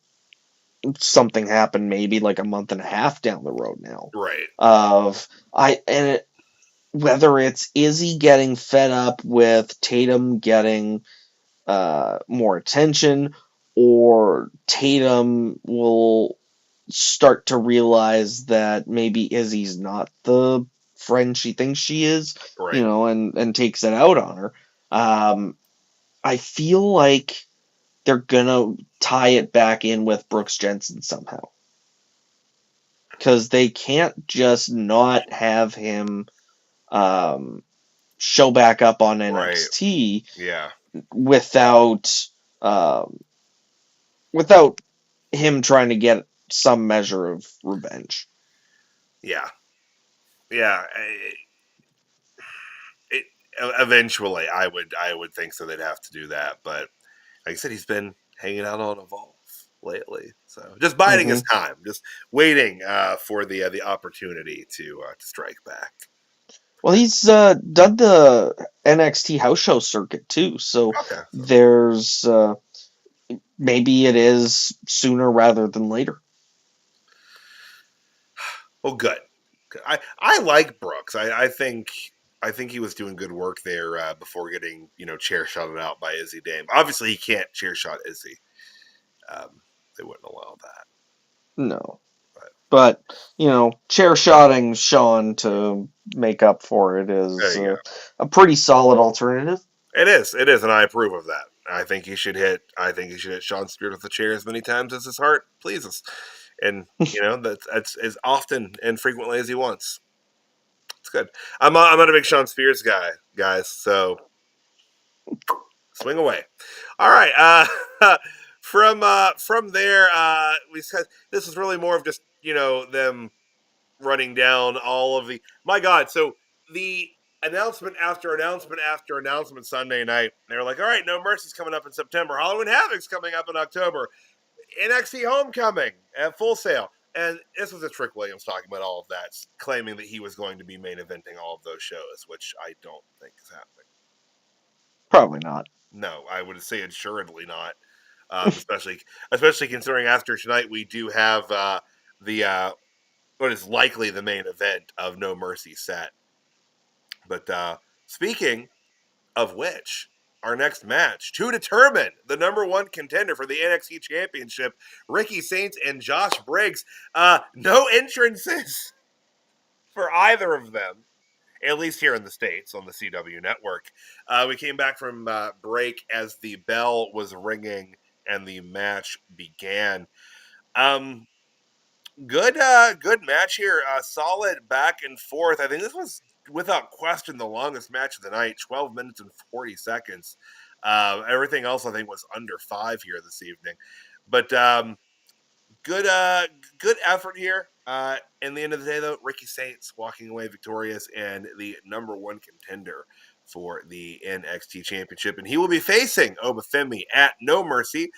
something happen maybe like a month and a half down the road now. Right. Of I and it, whether it's Izzy getting fed up with Tatum getting more attention, or Tatum will start to realize that maybe Izzy's not the friend she thinks she is, Right. and takes it out on her. I feel like they're gonna tie it back in with Brooks Jensen somehow, because they can't just not have him show back up on Right. NXT Yeah. without um, without him trying to get some measure of revenge. Yeah. Yeah. eventually, I would think so. They'd have to do that, but like I said, he's been hanging out on Evolve lately, so just biding his time, just waiting for the opportunity to strike back. Well, he's done the NXT house show circuit too, so Okay, so. there's maybe it is sooner rather than later. Well, good. I like Brooks. I think he was doing good work there before getting chair shotted out by Izzi Dame. Obviously, he can't chair shot Izzi. They wouldn't allow that. No, but chair shotting Sean to make up for it is a pretty solid alternative. It is, and I approve of that. I think he should hit Sean Spears with the chair as many times as his heart pleases, and that's as often and frequently as he wants. It's good. I'm not a big Sean Spears guy, guys. So swing away. All right. From there, we said this is really more of just them running down all of the. My God. So the announcement after announcement after announcement Sunday night, they were like, all right, No Mercy's coming up in September. Halloween Havoc's coming up in October. NXT Homecoming at Full Sail. And this was a Trick Williams talking about all of that, claiming that he was going to be main eventing all of those shows, which I don't think is happening. Probably not. No, I would say assuredly not. Especially considering after tonight we do have what is likely the main event of No Mercy set. But speaking of which, our next match to determine the number one contender for the NXT Championship, Ricky Saints and Josh Briggs. No entrances for either of them, at least here in the States on the CW network. We came back from break as the bell was ringing and the match began. Good match here. Solid back and forth. I think this was without question the longest match of the night, 12 minutes and 40 seconds. Everything else I think was under 5 here this evening. But good effort here. In the end of the day, though, Ricky Saints walking away victorious and the number one contender for the NXT Championship. And he will be facing Obafemi at No Mercy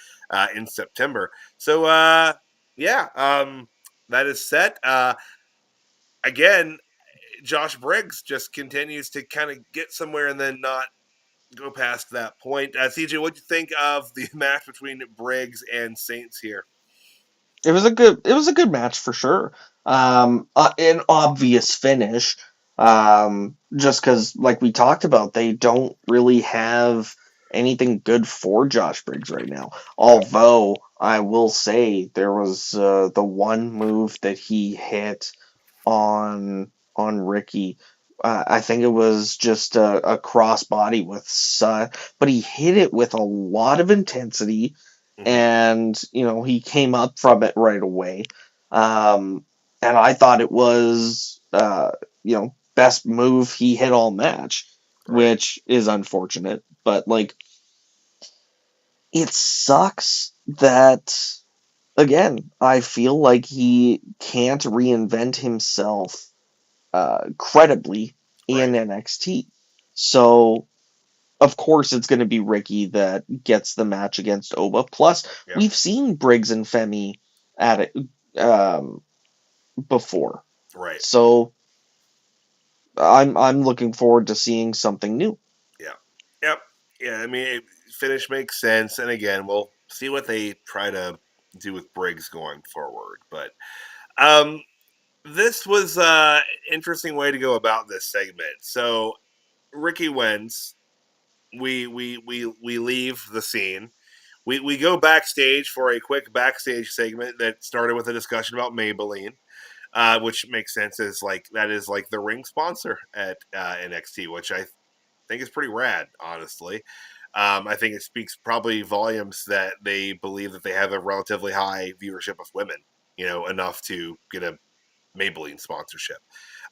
in September. So, that is set. Again, Josh Briggs just continues to kind of get somewhere and then not go past that point. CJ, what do you think of the match between Briggs and Saints here? It was a good match for sure. An obvious finish. Just because, like we talked about, they don't really have anything good for Josh Briggs right now. Although I will say there was the one move that he hit on Ricky. I think it was just a crossbody but he hit it with a lot of intensity, and he came up from it right away. And I thought it was best move he hit all match, which is unfortunate. But it sucks that, again, I feel like he can't reinvent himself credibly in NXT. So, of course, it's going to be Ricky that gets the match against Oba. Plus, we've seen Briggs and Femi at it before. Right. So, I'm looking forward to seeing something new. Yeah. I mean, finish makes sense, and again, we'll see what they try to do with Briggs going forward. But this was an interesting way to go about this segment. So Ricky wins. We leave the scene. We go backstage for a quick backstage segment that started with a discussion about Maybelline, which makes sense as that is the ring sponsor at NXT, which I think is pretty rad, honestly. I think it speaks probably volumes that they believe that they have a relatively high viewership of women, enough to get a Maybelline sponsorship.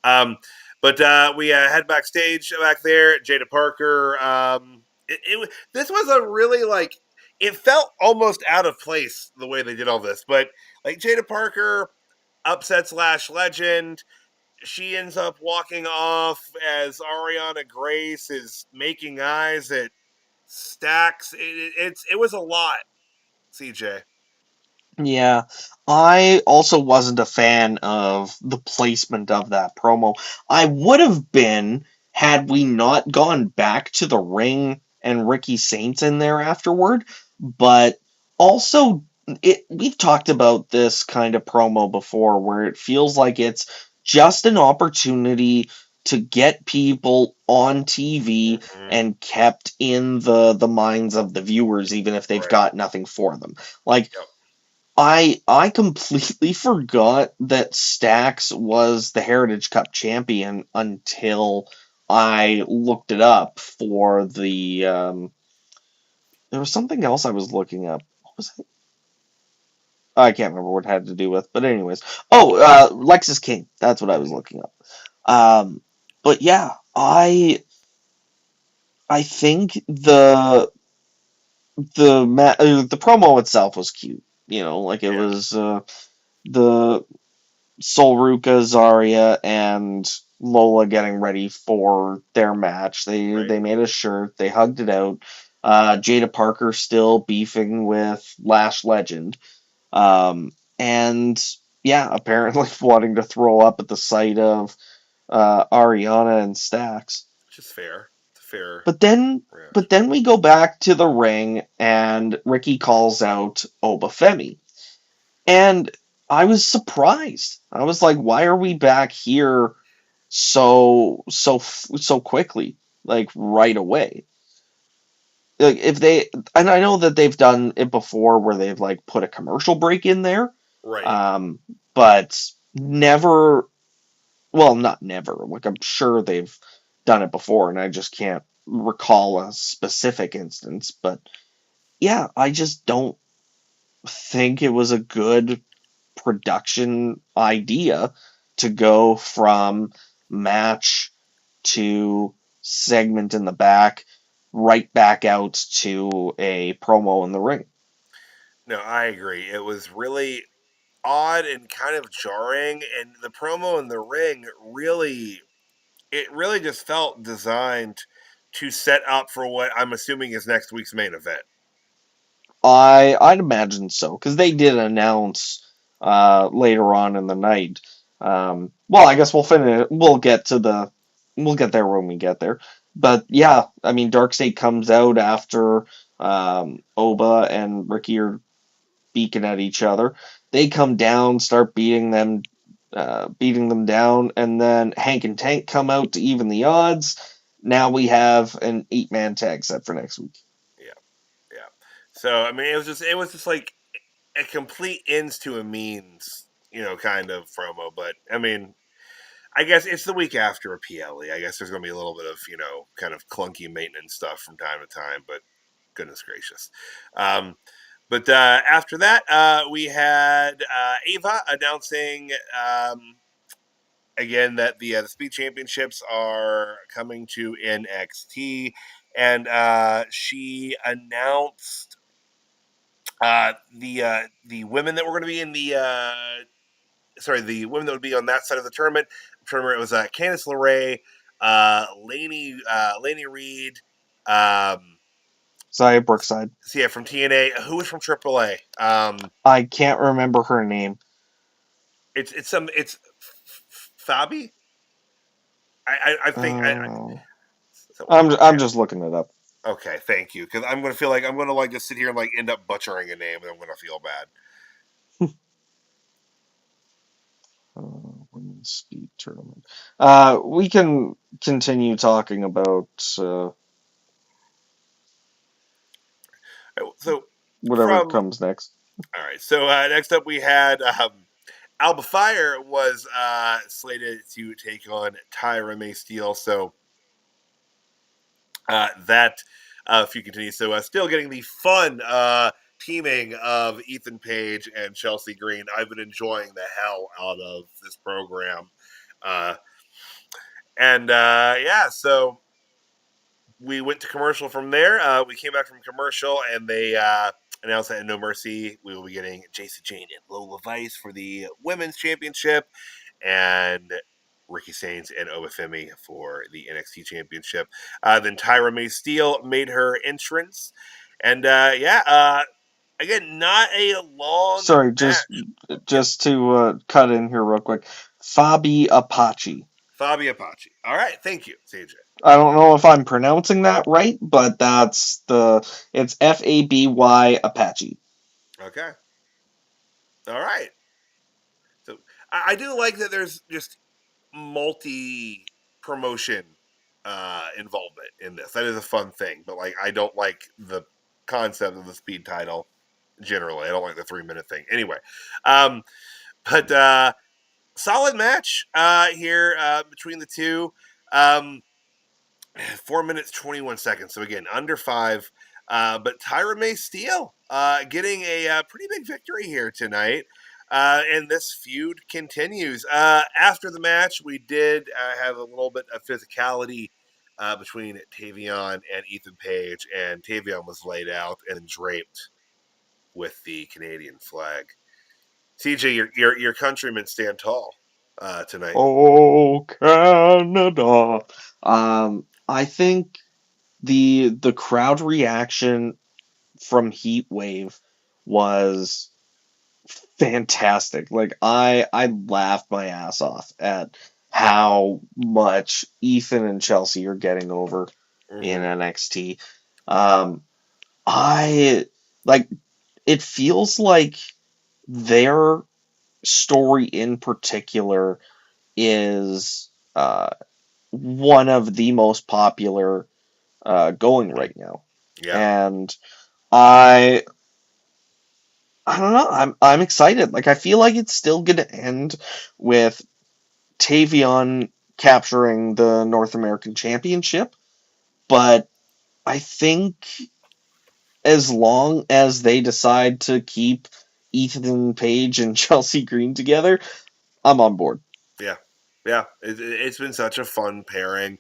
But we head backstage back there. Jada Parker. This was a really it felt almost out of place the way they did all this, but Jada Parker, upsets Lash Legend. she ends up walking off as Ariana Grace is making eyes at Stacks. It was a lot, CJ. Yeah, I also wasn't a fan of the placement of that promo. I would have been had we not gone back to the ring and Ricky Saints in there afterward, but also we've talked about this kind of promo before where it feels like it's just an opportunity to get people on TV Mm-hmm. and kept in the minds of the viewers even if they've Right. got nothing for them. Like Yep. I completely forgot that Stax was the Heritage Cup champion until I looked it up for the there was something else I was looking up. What was it? I can't remember what it had to do with, but anyways. Oh, Lexis King. That's what I was looking up. But yeah, I think the promo itself was cute. You know, like it Yeah. was the Sol Ruca, Zaria, and Lola getting ready for their match. Right. They made a shirt. They hugged it out. Jada Parker still beefing with Lash Legend. And yeah, apparently wanting to throw up at the sight of Ariana and Stax. Which is fair. It's a fair But then but reaction. then we go back to the ring and Ricky calls out Obafemi. And I was surprised. I was like, why are we back here so quickly? Like right away. Like if they and I know that they've done it before where they've like put a commercial break in there. Right. Um, but never well, not never. Like I'm sure they've done it before and I just can't recall a specific instance, but yeah, I just don't think it was a good production idea to go from match to segment in the back right back out to a promo in the ring. No, I agree. It was really odd and kind of jarring, and the promo in the ring really just felt designed to set up for what I'm assuming is next week's main event. I'd imagine so because they did announce later on in the night. Well, I guess we'll finish. We'll get there when we get there. But yeah, I mean, DarkState comes out after Oba and Ricky are beaking at each other. They come down, start beating them down, and then Hank and Tank come out to even the odds. Now we have an 8-man tag set for next week. Yeah, yeah. So I mean, it was just like a complete ends to a means, kind of promo. But I mean, I guess it's the week after a PLE. I guess there's going to be a little bit of kind of clunky maintenance stuff from time to time. But goodness gracious. Um, but after that, we had Ava announcing again that the Speed Championships are coming to NXT, and she announced the women that were going to be in the women that would be on that side of the tournament. It was Candice LeRae, Laney Reed, Zaya Brookside. so yeah, from TNA. Who was from AAA? I can't remember her name. It's Fabi. I think Uh, someone help me I'm out. just looking it up. Okay, thank you. Because I'm going to feel like I'm going to like just sit here and like end up butchering a name, and I'm going to feel bad. Women's speed tournament. We can continue talking about So whatever from comes next. all right. So next up we had Alba Fire was slated to take on Tyra May Steele. So that feud continues. So still getting the fun teaming of Ethan Page and Chelsea Green. I've been enjoying the hell out of this program. Uh, and yeah, so we went to commercial from there. We came back from commercial, and they announced that in No Mercy we will be getting Jacy Jayne and Lola Vice for the women's championship, and Ricky Sainz and Obafemi for the NXT Championship. Then Tyra May Steele made her entrance. And again, not a long Sorry, match. just to cut in here real quick. Fabi Apache. Fabi Apache. All right, thank you, CJ. I don't know if I'm pronouncing that right, but it's Faby Apache. Okay. All right. So I do like that there's just multi promotion involvement in this. That is a fun thing, but like I don't like the concept of the speed title generally. I don't like the 3-minute thing. Anyway, but solid match here between the two. 4 minutes 21 seconds. So again, under 5. But Tyra May Steele getting a pretty big victory here tonight. And this feud continues. After the match, we did have a little bit of physicality between Tavion and Ethan Page, and Tavion was laid out and draped with the Canadian flag. CJ, your countrymen stand tall tonight. Oh, Canada. I think the crowd reaction from Heatwave was fantastic. Like I laughed my ass off at how much Ethan and Chelsea are getting over in NXT. I like it feels like their story in particular is one of the most popular going right now. Yeah. And I don't know. I'm excited. Like I feel like it's still going to end with Tavion capturing the North American Championship, but I think as long as they decide to keep Ethan Page and Chelsea Green together, I'm on board. Yeah. Yeah. It's been such a fun pairing.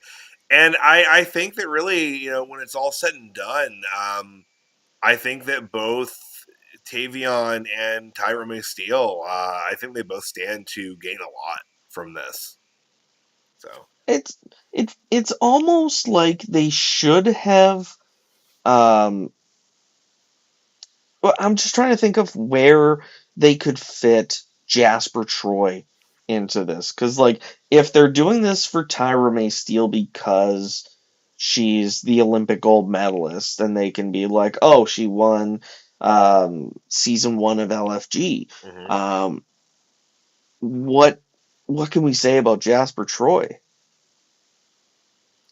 And I think that really, when it's all said and done, I think that both Tavion and Tyra May Steele, I think they both stand to gain a lot from this. So It's almost like they should have. Well, I'm just trying to think of where they could fit Jasper Troy into this, because like if they're doing this for Tyra May Steele because she's the Olympic gold medalist, then they can be like, oh, she won season 1 of LFG. What can we say about Jasper Troy?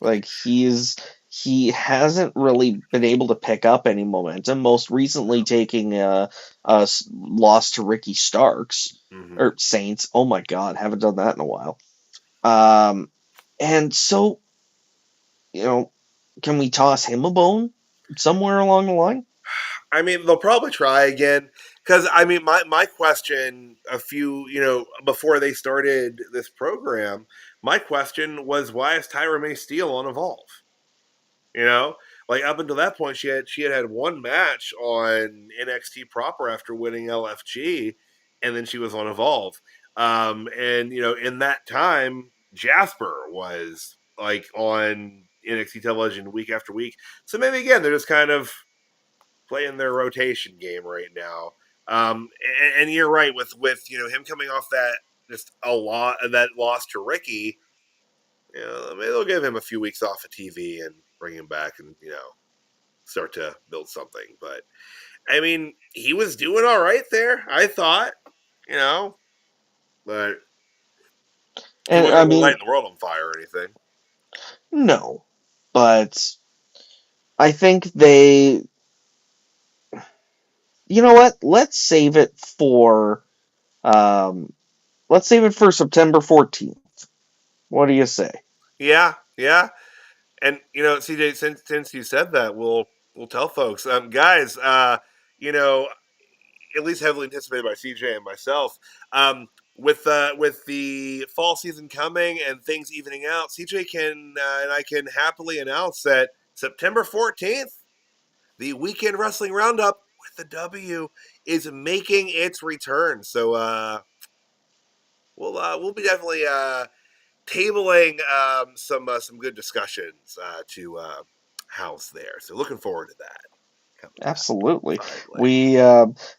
Like he hasn't really been able to pick up any momentum. Most recently, taking a loss to Ricky Starks or Saints. Oh my God, haven't done that in a while. And so, can we toss him a bone somewhere along the line? I mean, they'll probably try again. Because, I mean, my question before they started this program, my question was, why is Tyra May Steele on Evolve? Like up until that point, she had one match on NXT proper after winning LFG, and then she was on Evolve. And in that time, Jasper was like on NXT television week after week. So maybe again, they're just kind of playing their rotation game right now. And you're right with him coming off that just a lot of that loss to Ricky. Maybe they'll give him a few weeks off of TV and bring him back and start to build something. But I mean, he was doing all right there, I thought. But he wasn't lighting the world on fire or anything. No, but I think they. You know what? Let's save it for September 14th. What do you say? Yeah. And CJ, since you said that, we'll tell folks, guys. At least heavily anticipated by CJ and myself. With the fall season coming and things evening out, CJ can and I can happily announce that September 14th, the Weekend Wrestling Roundup with the W is making its return. So we'll be definitely tabling some good discussions to house there. So looking forward to that. Absolutely. Finally. We,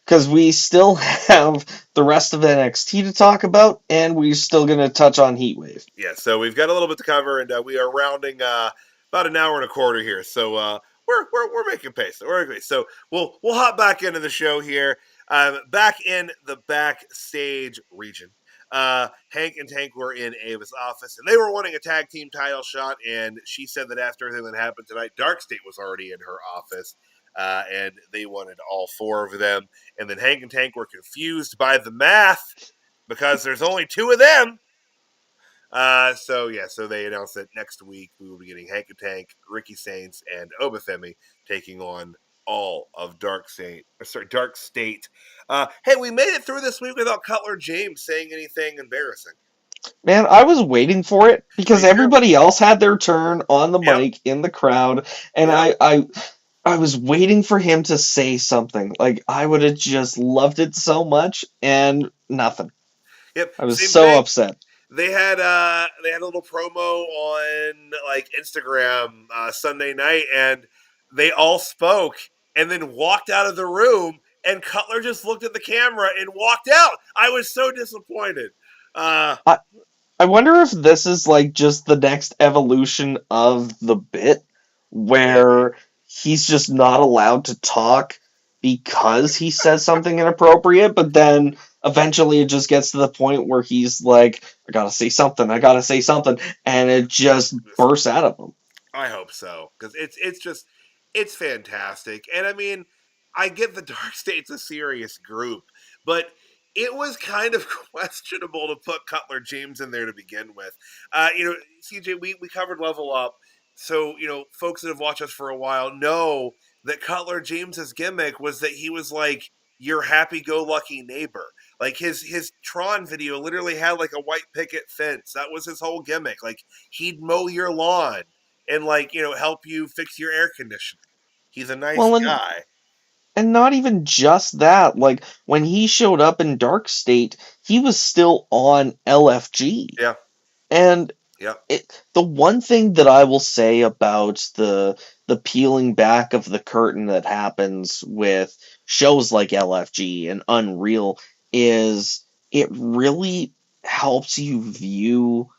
because we still have the rest of NXT to talk about, and we're still going to touch on Heatwave. Yeah, so we've got a little bit to cover, and we are rounding about an hour and a quarter here. So we're making pace. We're making pace. So we'll hop back into the show here. Back in the backstage region. Hank and Tank were in Ava's office, and they were wanting a tag team title shot. And she said that after everything that happened tonight, DarkState was already in her office, and they wanted all four of them. And then Hank and Tank were confused by the math because there's only two of them. So they announced that next week we will be getting Hank and Tank, Ricky Saints, and Obafemi taking on all of DarkState. Hey, we made it through this week without Cutler James saying anything embarrassing. Man, I was waiting for it because Me too. everybody else had their turn on the Yep. mic in the crowd, and Yep. I was waiting for him to say something. Like, I would have just loved it so much, and nothing. Yep. I was Same so thing. upset. They had a little promo on like Instagram Sunday night, and they all spoke and then walked out of the room. And Cutler just looked at the camera and walked out. I was so disappointed. I wonder if this is like just the next evolution of the bit where he's just not allowed to talk because he says something inappropriate, but then eventually it just gets to the point where he's like, I gotta say something, and it just bursts out of him. I hope so, because it's fantastic. And I mean, I get the Dark State's a serious group, but it was kind of questionable to put Cutler James in there to begin with. CJ, we covered Level Up, so folks that have watched us for a while know that Cutler James's gimmick was that he was like your happy-go-lucky neighbor. Like his Tron video literally had like a white picket fence. That was his whole gimmick. Like he'd mow your lawn and help you fix your air conditioning. He's a nice Well, guy. and not even just that. Like when he showed up in Dark State, he was still on LFG. Yeah. And Yeah. the one thing that I will say about the peeling back of the curtain that happens with shows like LFG and Unreal is it really helps you view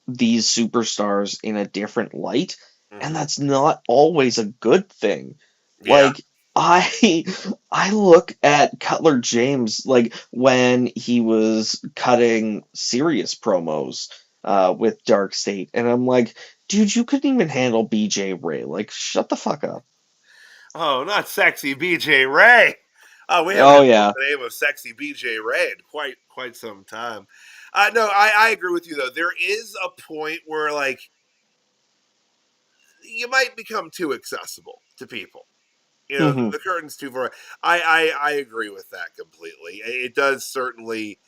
these superstars in a different light, and that's not always a good thing. Yeah. Like I look at Cutler James like when he was cutting serious promos with Dark State, and I'm like, dude, you couldn't even handle BJ Ray. Like, shut the fuck up. Oh, not sexy BJ Ray. Oh, we haven't Oh had yeah. the name of sexy BJ Ray in quite some time. No, I agree with you though. There is a point where like you might become too accessible to people. Mm-hmm. The curtain's too far. I agree with that completely. It does certainly.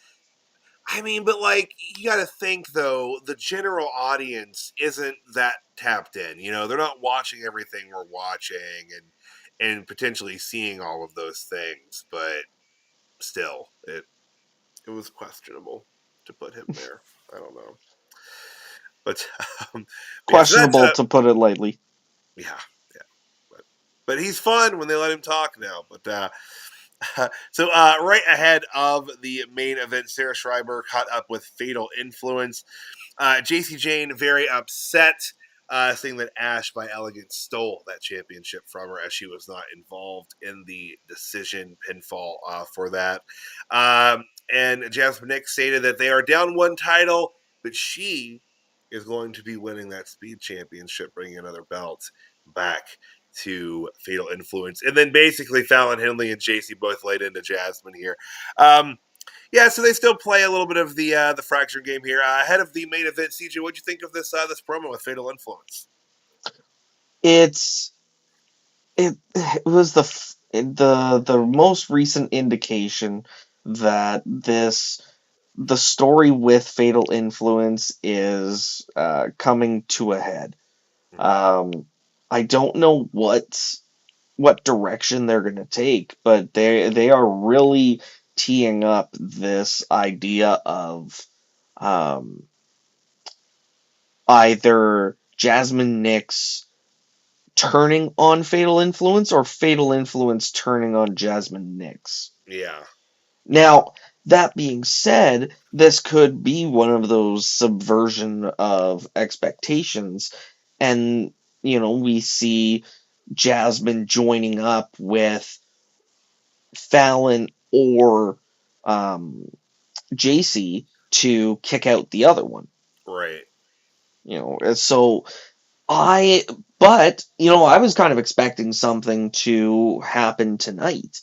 I mean, but like you got to think though, the general audience isn't that tapped in. They're not watching everything we're watching and potentially seeing all of those things. But still, it was questionable to put him there. I don't know, but Questionable yeah, to put it lightly. yeah. But he's fun when they let him talk now. But so right ahead of the main event, Sarah Schreiber caught up with Fatal Influence. Jacy Jayne very upset, saying that Ash by Elegance stole that championship from her as she was not involved in the decision pinfall for that. And Jasmine Nick stated that they are down one title, but she is going to be winning that Speed Championship, bringing another belt back to Fatal Influence. And then basically Fallon Henley and Jacy both laid into Jasmine here. So they still play a little bit of the fracture game here. Ahead of the main event, CJ, what'd you think of this promo with Fatal Influence? It was the most recent indication that the story with Fatal Influence is coming to a head. I don't know what direction they're going to take, but they are really teeing up this idea of either Jasmine Nyx turning on Fatal Influence or Fatal Influence turning on Jasmine Nyx. Yeah. Now, that being said, this could be one of those subversion of expectations, and we see Jasmine joining up with Fallon or Jacy to kick out the other one. Right. So I was kind of expecting something to happen tonight.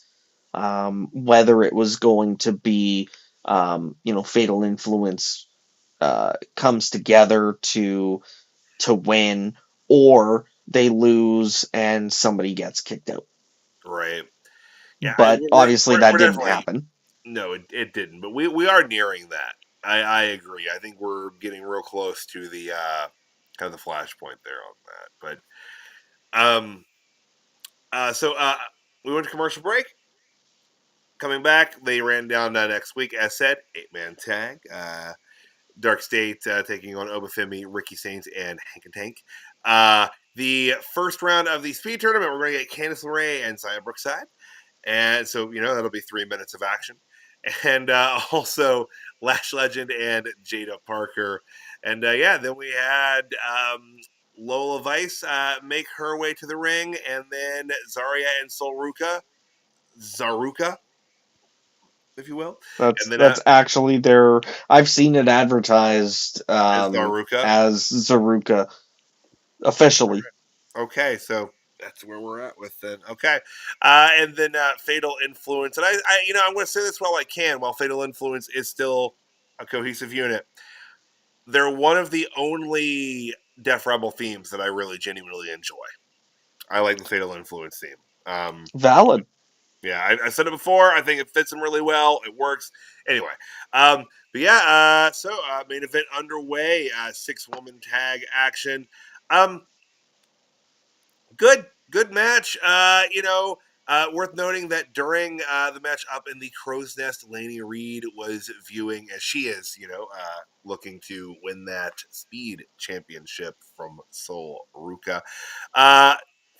Whether it was going to be, Fatal Influence comes together to win, or they lose and somebody gets kicked out. Right. Yeah. But obviously that We're didn't definitely happen. no, it didn't. But we are nearing that. I agree. I think we're getting real close to the kind of the flashpoint there on that. But so we went to commercial break. Coming back, they ran down next week, as said, 8-man tag. DarkState taking on Obafemi, Ricky Saints, and Hank and Tank. The first round of the speed tournament, we're going to get Candice LeRae and Zaya Brookside. And so, that'll be 3 minutes of action. And also Lash Legend and Jada Parker. And then we had Lola Vice make her way to the ring. And then Zaria and Zaruka, if you will. That's And then that's actually their. I've seen it advertised as Zaruka. as Zaruka officially. Okay, so that's where we're at with it. Okay, and then Fatal Influence, and I'm going to say this while I can. While Fatal Influence is still a cohesive unit, they're one of the only Def Rebel themes that I really genuinely enjoy. I like the Fatal Influence theme. Valid. Yeah, I said it before. I think it fits them really well. It works. Anyway, but yeah, so main event underway. 6-woman tag action. Good match. Worth noting that during the match up in the Crow's Nest, Laney Reed was viewing, as she is, looking to win that speed championship from Sol Ruca.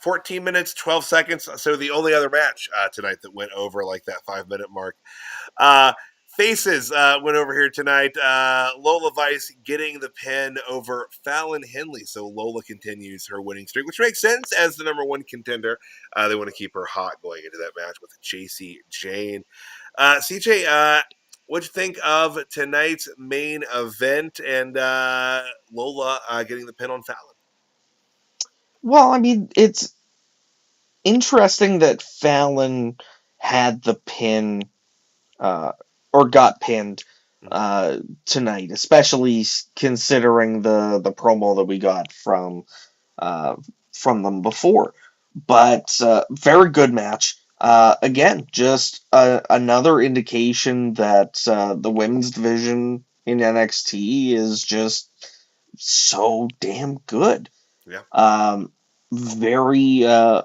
14 minutes, 12 seconds. So the only other match tonight that went over like that 5-minute mark. Faces went over here tonight. Lola Vice getting the pin over Fallon Henley. So Lola continues her winning streak, which makes sense as the number one contender. They want to keep her hot going into that match with Jacy Jayne. CJ, what'd you think of tonight's main event and Lola getting the pin on Fallon? Well, I mean, it's interesting that Fallon had the pin or got pinned tonight, especially considering the promo that we got from them before. But very good match. Again, just another indication that the women's division in NXT is just so damn good. Yeah. Very I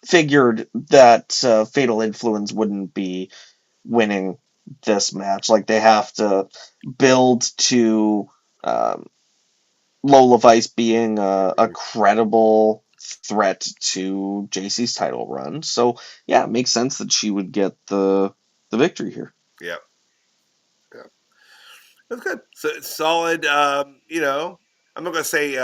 figured that Fatal Influence wouldn't be winning this match. Like, they have to build to Lola Vice being a credible threat to Jacy's title run. So yeah, it makes sense that she would get the victory here. Yeah. That's good. So it's solid. I'm not gonna say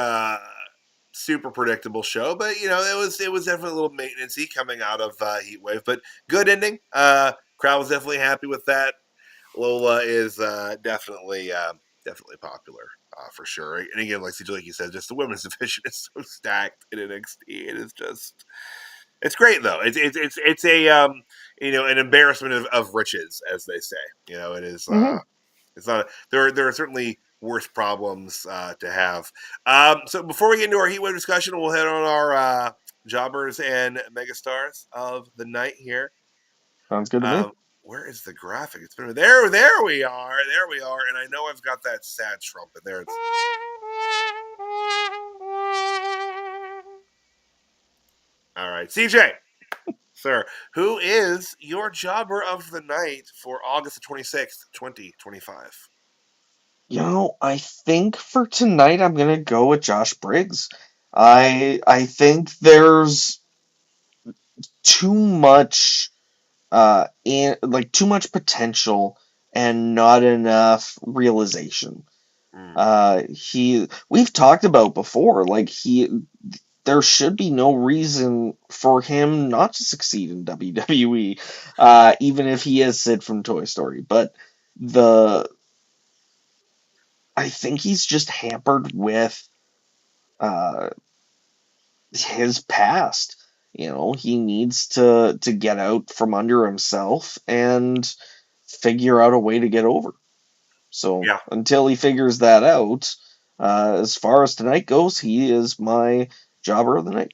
super predictable show, but it was definitely a little maintenance-y coming out of Heatwave, but good ending. Crowd was definitely happy with that. Lola is definitely popular for sure. And again, like you said, just the women's division is so stacked in NXT. It is just, it's great though. It's a an embarrassment of riches, as they say. It is. It's not. There are certainly worse problems to have. So before we get into our Heatwave discussion, we'll head on our jobbers and megastars of the night here. Sounds good to me. Where is the graphic? It's been there. There we are. And I know I've got that sad trumpet there. All right, CJ, sir, who is your jobber of the night for August the 26th, 2025? I think for tonight I'm gonna go with Josh Briggs. I think there's too much too much potential and not enough realization. Mm. We've talked about before, there should be no reason for him not to succeed in WWE, even if he is Sid from Toy Story. But the I think he's just hampered with uh, his past. He needs to get out from under himself and figure out a way to get over. So Yeah. until he figures that out, as far as tonight goes, he is my jobber of the night.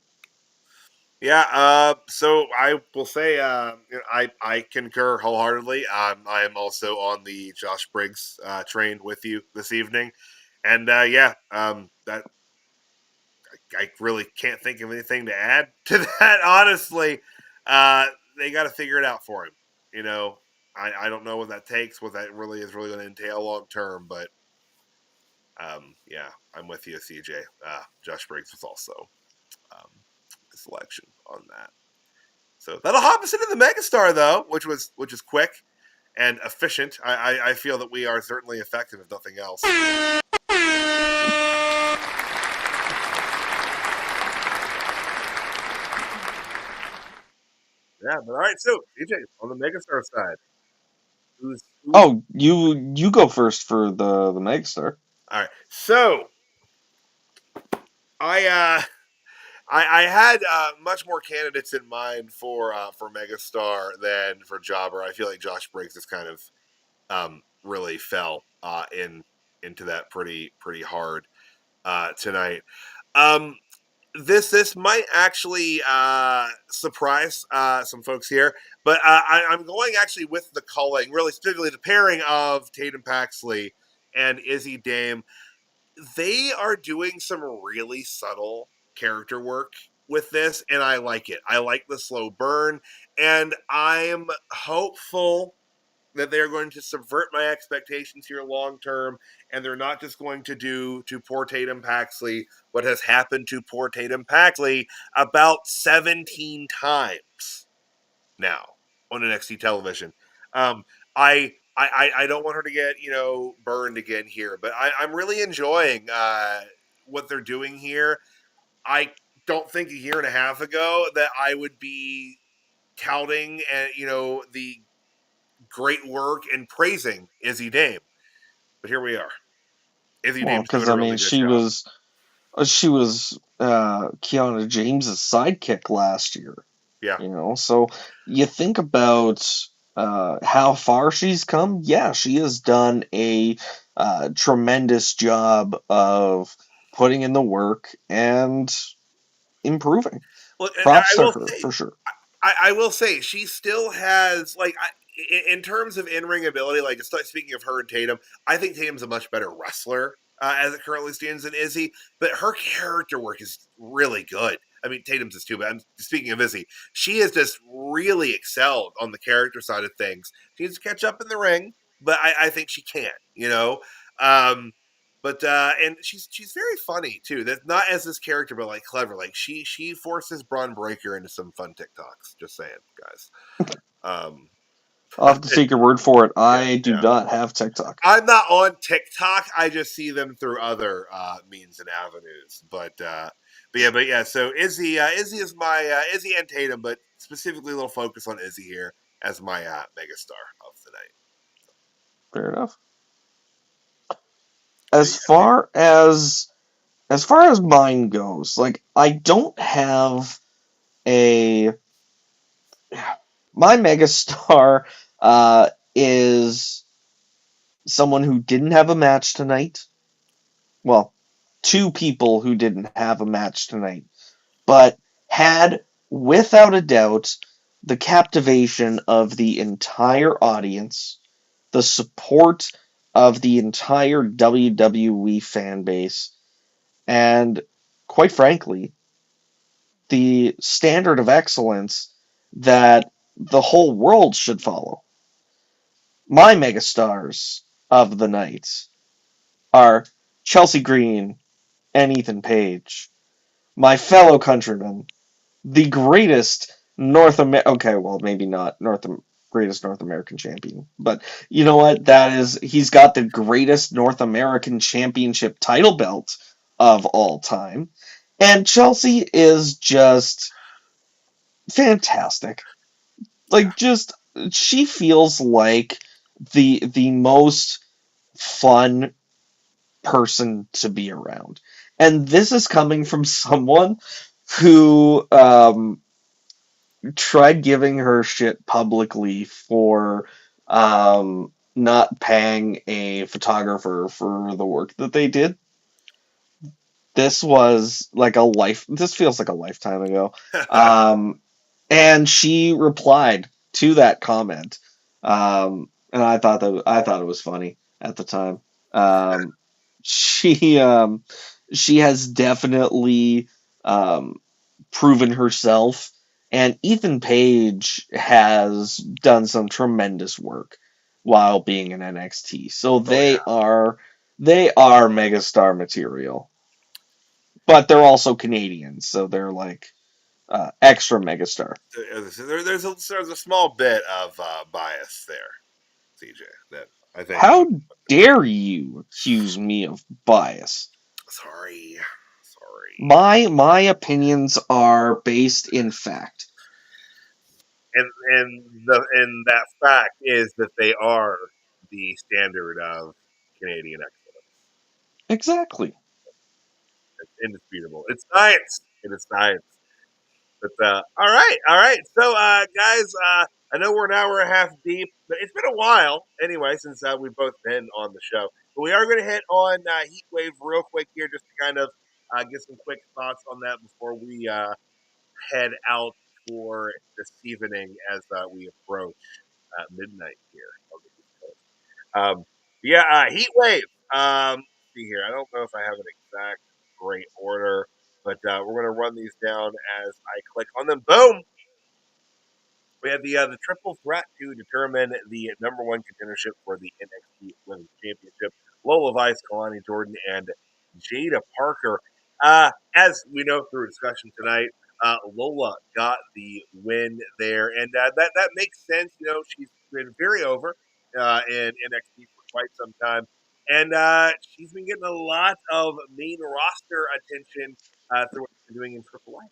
Yeah, so I will say I concur wholeheartedly. I am also on the Josh Briggs train with you this evening, and that I really can't think of anything to add to that. Honestly, they got to figure it out for him. You know, I don't know what that takes, what that really is really going to entail long term, but yeah, I'm with you, CJ. Josh Briggs was also um, the selection on that. So that'll hop us into the Megastar, though, which is quick and efficient. I feel that we are certainly effective, if nothing else. Yeah, but all right. So DJ on the Megastar side, who's Oh, you go first for the Megastar. all right? So I I had much more candidates in mind for Megastar than for Jobber. I feel like Josh Briggs has kind of really fell into that pretty hard tonight. Um, this might actually surprise some folks here, but I'm going actually with the culling, really specifically the pairing of Tatum Paxley and Izzi Dame. They are doing some really subtle character work with this, and I like it. I like the slow burn, and I'm hopeful that they're going to subvert my expectations here long term, and they're not just going to do to poor Tatum Paxley what has happened to poor Tatum Paxley about 17 times now on NXT television. I don't want her to get burned again here, but I'm really enjoying what they're doing here. I don't think a year and a half ago that I would be touting and the great work and praising Izzi Dame. But here we are. Izzi Well, Dame's because doing a I really mean, good job. she was Kiana James's sidekick last year. Yeah. So you think about how far she's come. Yeah, she has done a tremendous job of putting in the work and improving. Well, Props I to will her say, for sure. I will say, she still has in terms of in ring ability. Like speaking of her and Tatum, I think Tatum's a much better wrestler as it currently stands than Izzy. But her character work is really good. I mean, Tatum's is too. But I'm speaking of Izzy, she has just really excelled on the character side of things. She needs to catch up in the ring, but I think she can. Um, but and she's very funny too. That's not as this character, but like clever. Like she forces Braun Breaker into some fun TikToks. Just saying, guys. Um, I'll have to take your word for it. yeah, I do yeah. not have TikTok. I'm not on TikTok. I just see them through other means and avenues. But yeah. So Izzy is my Izzy and Tatum, but specifically a little focus on Izzy here as my megastar of the night. Fair enough. So As yeah, far as mine goes, like I don't have a my megastar is someone who didn't have a match tonight. Well, two people who didn't have a match tonight, but had, without a doubt, the captivation of the entire audience, the support of the entire WWE fan base, and quite frankly, the standard of excellence that the whole world should follow. My megastars of the night are Chelsea Green and Ethan Page, my fellow countrymen, the greatest okay, well, maybe not greatest North American champion, but you know what? He's got the greatest North American championship title belt of all time. And Chelsea is just fantastic. Like, just, she feels like the most fun person to be around. And this is coming from someone who tried giving her shit publicly for not paying a photographer for the work that they did. This feels like a lifetime ago. And she replied to that comment. And I thought it was funny at the time. She she has definitely proven herself, and Ethan Page has done some tremendous work while being in NXT. So they are megastar material, but they're also Canadians, so they're like extra megastar. There's a small bit of bias there, CJ. That I think. How dare you accuse me of bias? Sorry. My opinions are based in fact. And that fact is that they are the standard of Canadian excellence. Exactly. It's indisputable. It's science. It is science. But all right. So guys, I know we're an hour and a half deep, but it's been a while anyway since we've both been on the show. But we are going to hit on Heatwave real quick here, just to kind of get some quick thoughts on that before we head out for this evening as we approach midnight here on the East Coast. Heatwave. See here, I don't know if I have an exact great order, but we're going to run these down as I click on them. Boom! We have the triple threat to determine the number one contendership for the NXT Women's Championship. Lola Vice, Kelani Jordan, and Jada Parker. As we know through discussion tonight, Lola got the win there, and that makes sense. You know, she's been very over in NXT for quite some time, and she's been getting a lot of main roster attention through what she's been doing in Triple A.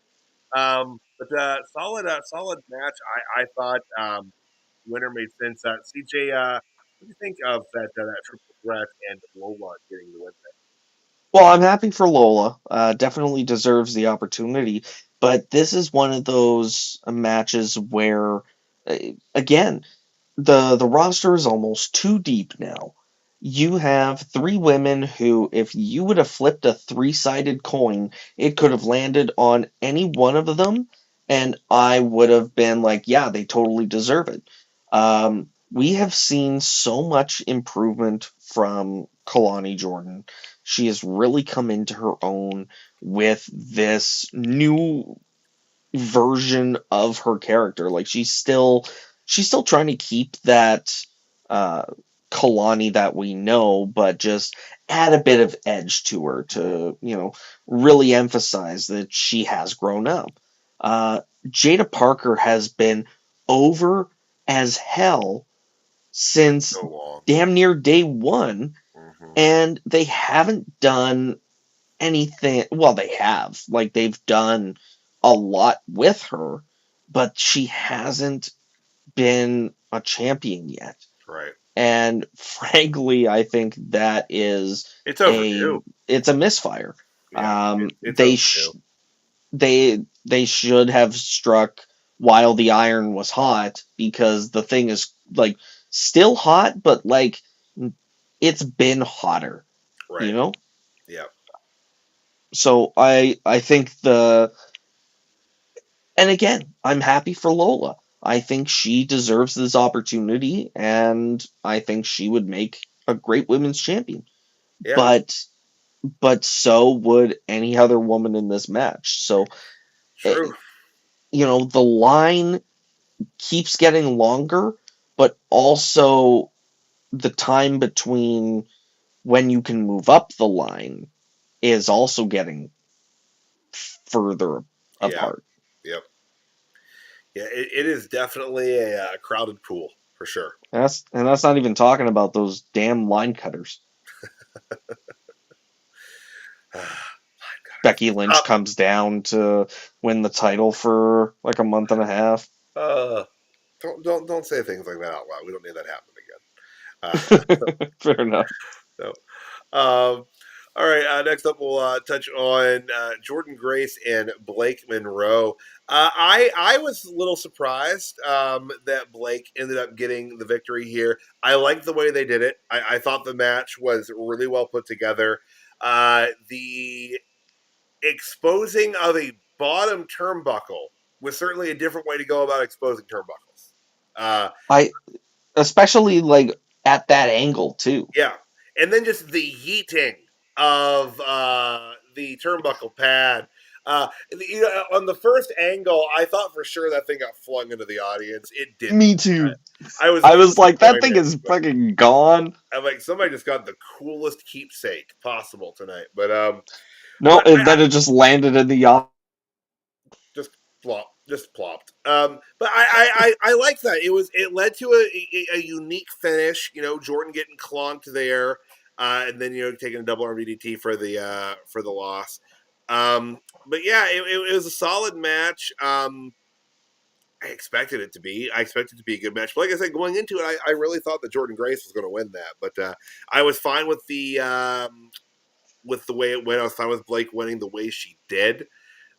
Solid match. I thought winner made sense. CJ, what do you think of that triple threat and Lola getting the win Well, I'm happy for Lola. Definitely deserves the opportunity, but this is one of those matches where, uh, again, the roster is almost too deep now. You have three women who, if you would have flipped a three-sided coin, it could have landed on any one of them, and I would have been like, yeah, they totally deserve it. We have seen so much improvement from Kelani Jordan. She has really come into her own with this new version of her character. Like, she's still trying to keep that uh Kalani that we know, but just add a bit of edge to her to, really emphasize that she has grown up. Jada Parker has been over as hell since so long? damn near day one, and they haven't done anything. Well, they have. Like, they've done a lot with her, but she hasn't been a champion yet. Right. And frankly, I think that is It's overdue. It's a misfire. Yeah, it's they overdue. they should have struck while the iron was hot, because the thing is, like, still hot, but like, it's been hotter. Right. You know? Yeah. So I think and again, I'm happy for Lola. I think she deserves this opportunity, and I think she would make a great women's champion. Yeah. But so would any other woman in this match. So, True. The line keeps getting longer, but also the time between when you can move up the line is also getting further Yeah. apart. Yep. Yeah. It is definitely a crowded pool for sure. And that's not even talking about those damn line cutters. Becky Lynch comes down to win the title for like a month and a half. Don't say things like that out loud. We don't need that happening again. Fair enough. So, all right. Next up, we'll touch on Jordynne Grace and Blake Monroe. I was a little surprised that Blake ended up getting the victory here. I liked the way they did it. I thought the match was really well put together. The exposing of a bottom turnbuckle was certainly a different way to go about exposing turnbuckles. Especially like at that angle too. Yeah, and then just the yeeting of the turnbuckle pad. On the first angle, I thought for sure that thing got flung into the audience. It didn't. Me too. I was like, that thing is fucking gone. I'm like, somebody just got the coolest keepsake possible tonight. But no, and then it just landed in the just plopped. But I like that. It led to a unique finish. Jordynne getting clonked there, and then taking a double arm DDT for the loss. But yeah, it was a solid match. I expected it to be. I expected it to be a good match. But like I said, going into it, I really thought that Jordynne Grace was going to win that. But I was fine with the way it went. I was fine with Blake winning the way she did.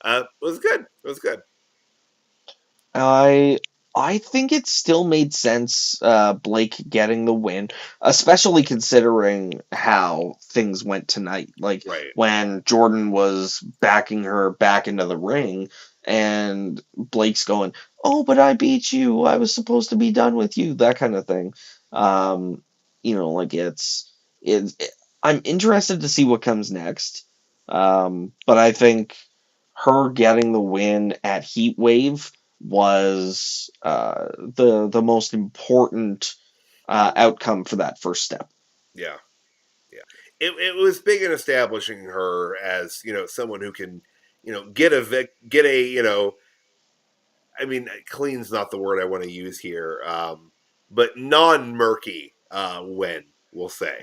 It was good. It was good. I think it still made sense, Blake getting the win, especially considering how things went tonight. Like when Jordynne was backing her back into the ring, and Blake's going, "Oh, but I beat you. I was supposed to be done with you." That kind of thing. Like I'm interested to see what comes next. But I think her getting the win at Heatwave was the most important outcome for that first step. Yeah. It was big in establishing her as someone who can get a I mean, clean's not the word I want to use here, but non-murky win, we'll say.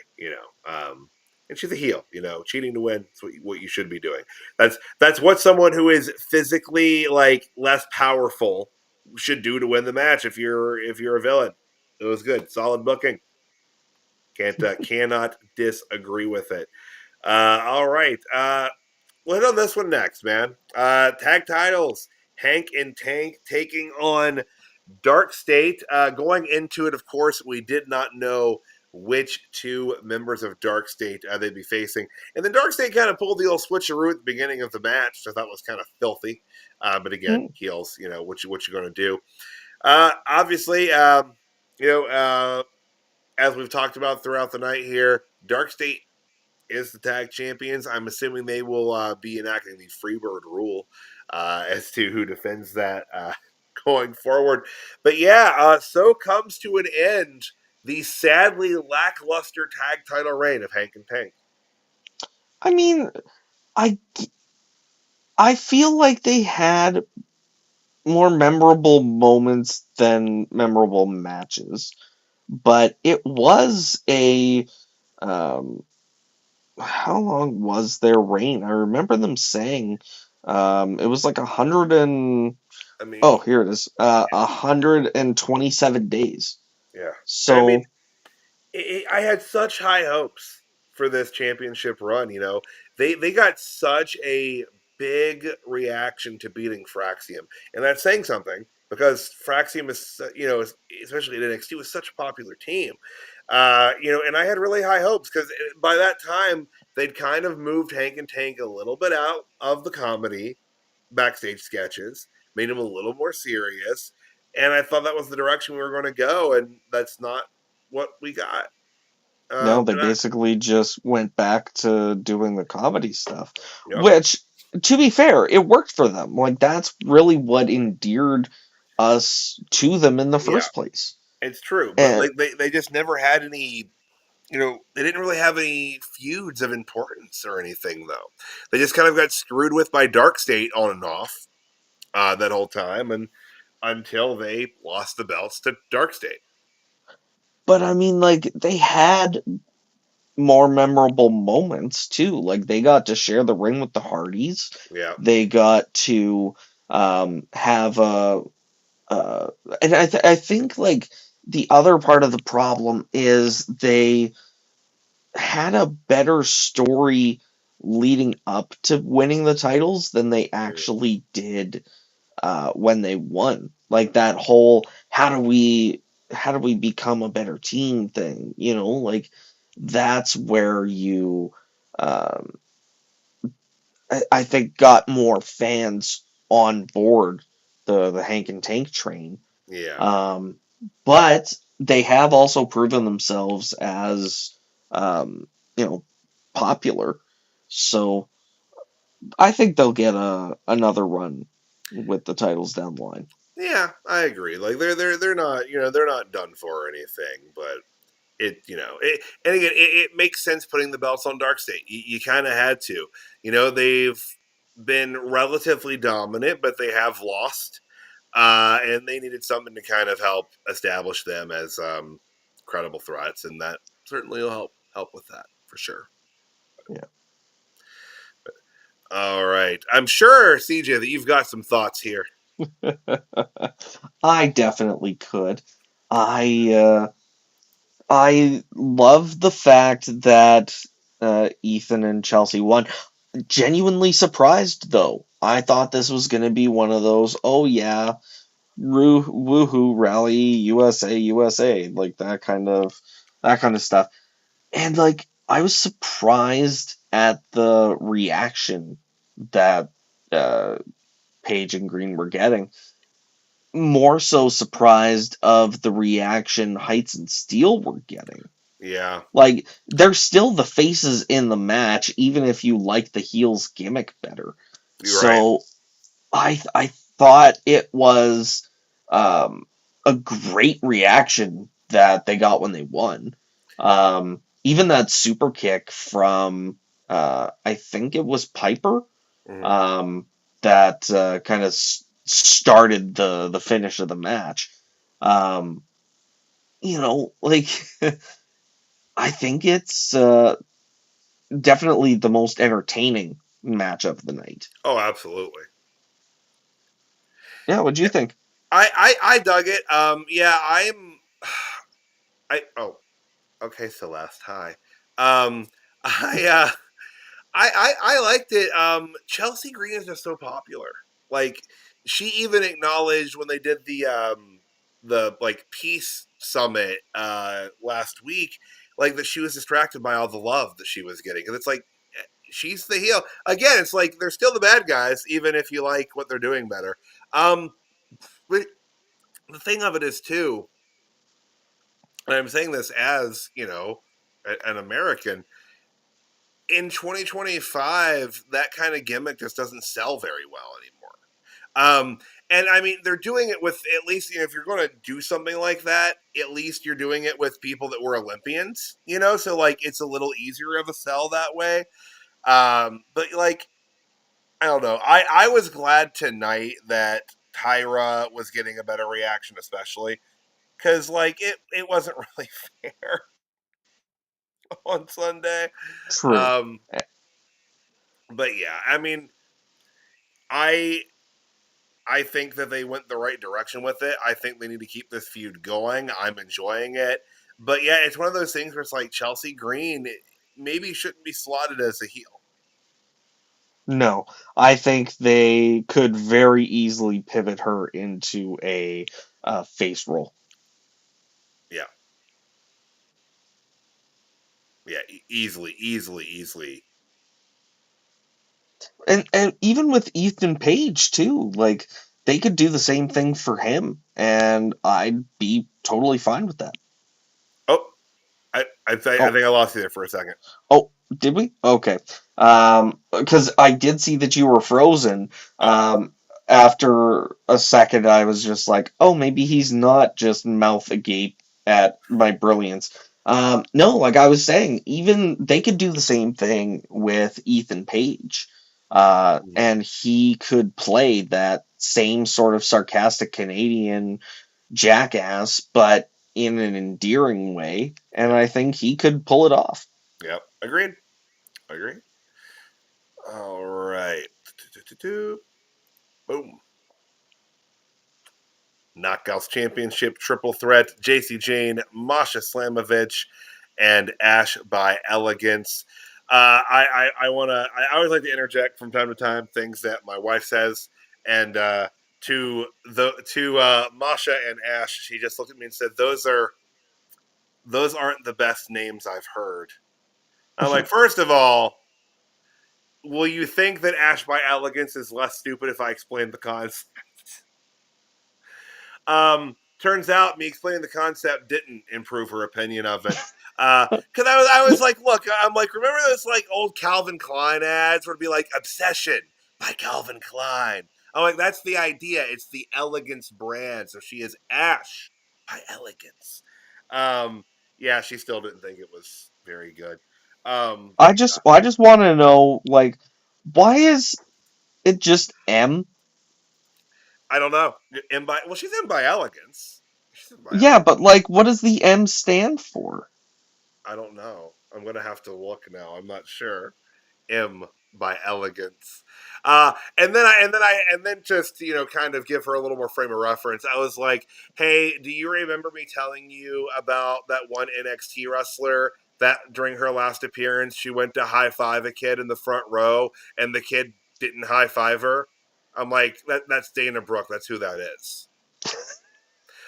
And she's a heel. Cheating to win is what you should be doing. That's what someone who is physically less powerful should do to win the match. If you're a villain, it was good, solid booking. Cannot disagree with it. All right, we'll hit on this one next, man. Tag titles: Hank and Tank taking on DarkState. Going into it, of course, we did not know which two members of DarkState they'd be facing. And then DarkState kind of pulled the old switcheroo at the beginning of the match, which I thought was kind of filthy. But again, heels, what you're going to do. Obviously, as we've talked about throughout the night here, DarkState is the tag champions. I'm assuming they will be enacting the Freebird rule as to who defends that going forward. But yeah, so comes to an end the sadly lackluster tag title reign of Hank and Tank. I mean, I feel like they had more memorable moments than memorable matches, but it was how long was their reign? I remember them saying it was like 100 and here it is, 127 days. Yeah. So I had such high hopes for this championship run. They got such a big reaction to beating Fraxium, and that's saying something because Fraxium is, especially at NXT, was such a popular team. And I had really high hopes because by that time they'd kind of moved Hank and Tank a little bit out of the comedy backstage sketches, made them a little more serious, and I thought that was the direction we were going to go, and that's not what we got. No, they basically just went back to doing the comedy stuff, Yep. Which, to be fair, it worked for them. Like, that's really what endeared us to them in the first place. It's true, but they just never had any they didn't really have any feuds of importance or anything, though. They just kind of got screwed with by DarkState on and off that whole time, and until they lost the belts to DarkState. But I mean, like, they had more memorable moments too. Like, they got to share the ring with the Hardys. Yeah. They got to have a and I think like the other part of the problem is they had a better story leading up to winning the titles than they actually did when they won. Like that whole how do we become a better team thing, like that's where you um, I think got more fans on board the Hank and Tank train. Yeah. But they have also proven themselves as popular. So I think they'll get another run with the titles down the line. Yeah, I agree. Like they're not they're not done for or anything, but and again it makes sense putting the belts on DarkState. You kind of had to. They've been relatively dominant, but they have lost, and they needed something to kind of help establish them as credible threats, and that certainly will help with that for sure. Yeah. All right, I'm sure CJ that you've got some thoughts here. I definitely could. I love the fact that Ethan and Chelsea won. Genuinely surprised though. I thought this was going to be one of those, oh yeah, woohoo rally USA, like that kind of stuff. And like I was surprised at the reaction that Paige and Green were getting. More so surprised of the reaction Heights and Steel were getting. Yeah. Like, they're still the faces in the match, even if you like the heels gimmick better. You're so, right. I thought it was a great reaction that they got when they won. Even that super kick from, I think it was Piper, that kind of started the finish of the match. Like I think it's definitely the most entertaining match of the night. Oh, absolutely. Yeah, what'd you think? I dug it. Okay, Celeste, hi. I liked it. Chelsea Green is just so popular. Like, she even acknowledged when they did the like peace summit last week, like that she was distracted by all the love that she was getting, and it's like she's the heel again. It's like they're still the bad guys, even if you like what they're doing better. But the thing of it is too, and I'm saying this as an American. In 2025, that kind of gimmick just doesn't sell very well anymore. And I mean, they're doing it with at least, if you're going to do something like that, at least you're doing it with people that were Olympians, so like it's a little easier of a sell that way. But like, I don't know. I was glad tonight that Tyra was getting a better reaction, especially because like it wasn't really fair on Sunday. True. But yeah, I mean, I think that they went the right direction with it. I think they need to keep this feud going. I'm enjoying it. But yeah, it's one of those things where it's like Chelsea Green maybe shouldn't be slotted as a heel. No, I think they could very easily pivot her into a face role. Yeah. Yeah, easily. And even with Ethan Page too, like they could do the same thing for him, and I'd be totally fine with that. Oh, I think I lost you there for a second. Oh, did we? Okay. Because I did see that you were frozen. After a second, I was just like, oh, maybe he's not just mouth agape at my brilliance. No, like I was saying, even they could do the same thing with Ethan Page. And he could play that same sort of sarcastic Canadian jackass, but in an endearing way. And I think he could pull it off. Yep. Agreed. Agreed. All right. Boom. Knockouts Championship Triple Threat. Jacy Jayne, Masha Slamovich, and Ash by Elegance. I always like to interject from time to time things that my wife says, and to Masha and Ash, she just looked at me and said, those aren't the best names I've heard." I'm like, first of all, will you think that Ash by Elegance is less stupid if I explain the concept? Turns out me explaining the concept didn't improve her opinion of it. Because I was like, look, I'm like, remember those like old Calvin Klein ads where it'd be like Obsession by Calvin Klein? I'm like, that's the idea. It's the Elegance brand. So she is Ash by Elegance. Yeah, she still didn't think it was very good. I just want to know, like, why is it just M? I don't know. She's in by Elegance. She's in by Yeah, Elegance. but like, what does the M stand for? I don't know. I'm gonna have to look now. I'm not sure. M by Elegance. And then just kind of give her a little more frame of reference. I was like, hey, do you remember me telling you about that one NXT wrestler that during her last appearance she went to high five a kid in the front row and the kid didn't high five her? I'm like, that's Dana Brooke. That's who that is.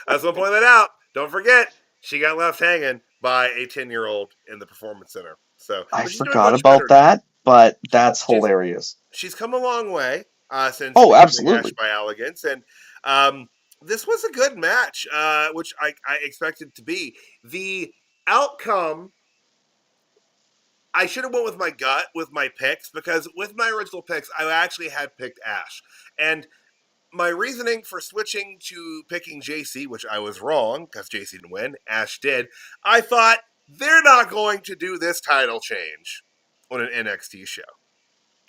I just want to point that out. Don't forget, she got left hanging by a 10-year-old in the performance center. So, I but she's doing forgot much better about now. that, but that's She's hilarious. she's come a long way since Oh, becoming Ash absolutely. by Elegance, and this was a good match, which I expected to be. The outcome, I should have went with my gut with my picks because with my original picks, I actually had picked Ash, and my reasoning for switching to picking JC, which I was wrong because JC didn't win, Ash did. I thought they're not going to do this title change on an NXT show.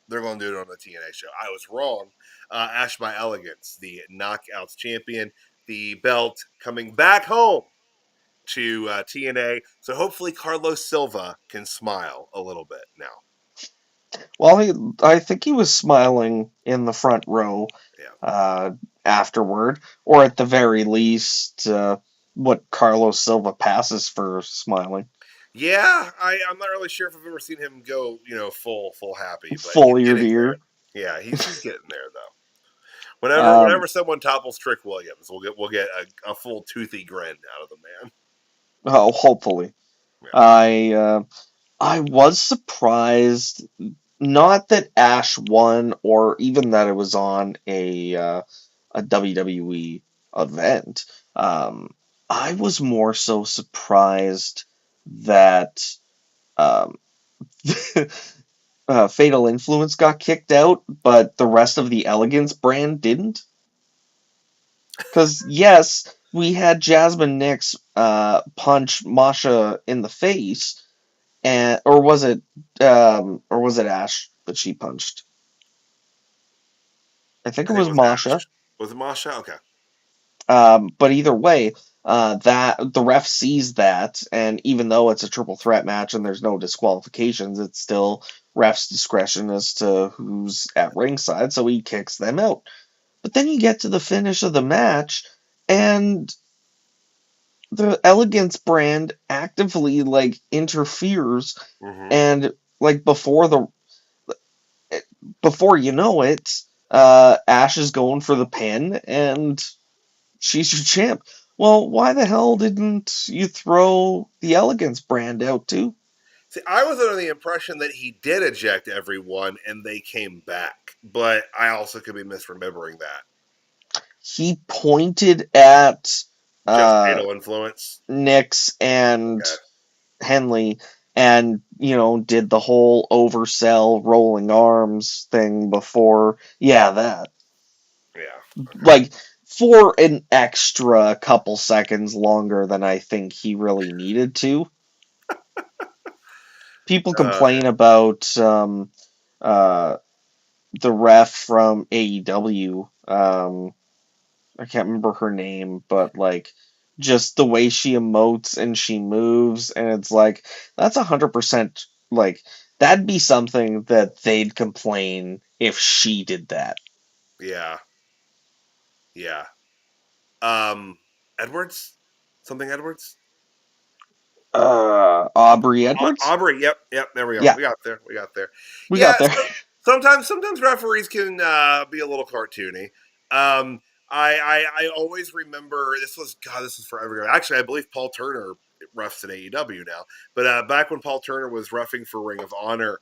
They're going to do it on the TNA show. I was wrong. Ash by Elegance, the Knockouts champion, the belt coming back home to TNA. So hopefully Carlos Silva can smile a little bit now. Well, I think he was smiling in the front row Yeah. afterward, or at the very least, what Carlos Silva passes for smiling. Yeah, I'm not really sure if I've ever seen him go, full happy, but he's Full ear to getting ear. there. Yeah, he's getting there though. Um, Whenever someone topples Trick Williams, we'll get a full toothy grin out of the man. oh, hopefully. Yeah. I was surprised, not that Ash won, or even that it was on a WWE event. I was more so surprised that um, Fatal Influence got kicked out, but the rest of the Elegance brand didn't. Because yes, we had Jasmine Nix punch Masha in the face, and or was it Ash that she punched? I think I it think it was was Masha. Ash. Was it Masha? Okay. But either way, that the ref sees that, and even though it's a triple threat match and there's no disqualifications, it's still ref's discretion as to who's at ringside, so he kicks them out. But then you get to the finish of the match, and the Elegance brand actively like interferes, Mm-hmm. and like before you know it, Ash is going for the pin, and she's your champ. Well, why the hell didn't you throw the Elegance brand out too? See, I was under the impression that he did eject everyone and they came back, but I also could be misremembering that. He pointed at Just uh, fatal influence. Nix and Okay. Henley, and did the whole oversell rolling arms thing before. Yeah, that. Yeah. Okay. Like, for an extra couple seconds longer than I think he really needed to. People complain about the ref from AEW. I can't remember her name, but like just the way she emotes and she moves, and it's like that's 100% like that'd be something that they'd complain if she did that. Yeah. Yeah. Edwards? Something Edwards? Aubrey Edwards? Aubrey, yep, there we are. Yeah, We got there. we Yeah, got there. sometimes referees can be a little cartoony. Um, I always remember this was forever ago. Actually, I believe Paul Turner refs in AEW now, but back when Paul Turner was roughing for Ring of Honor,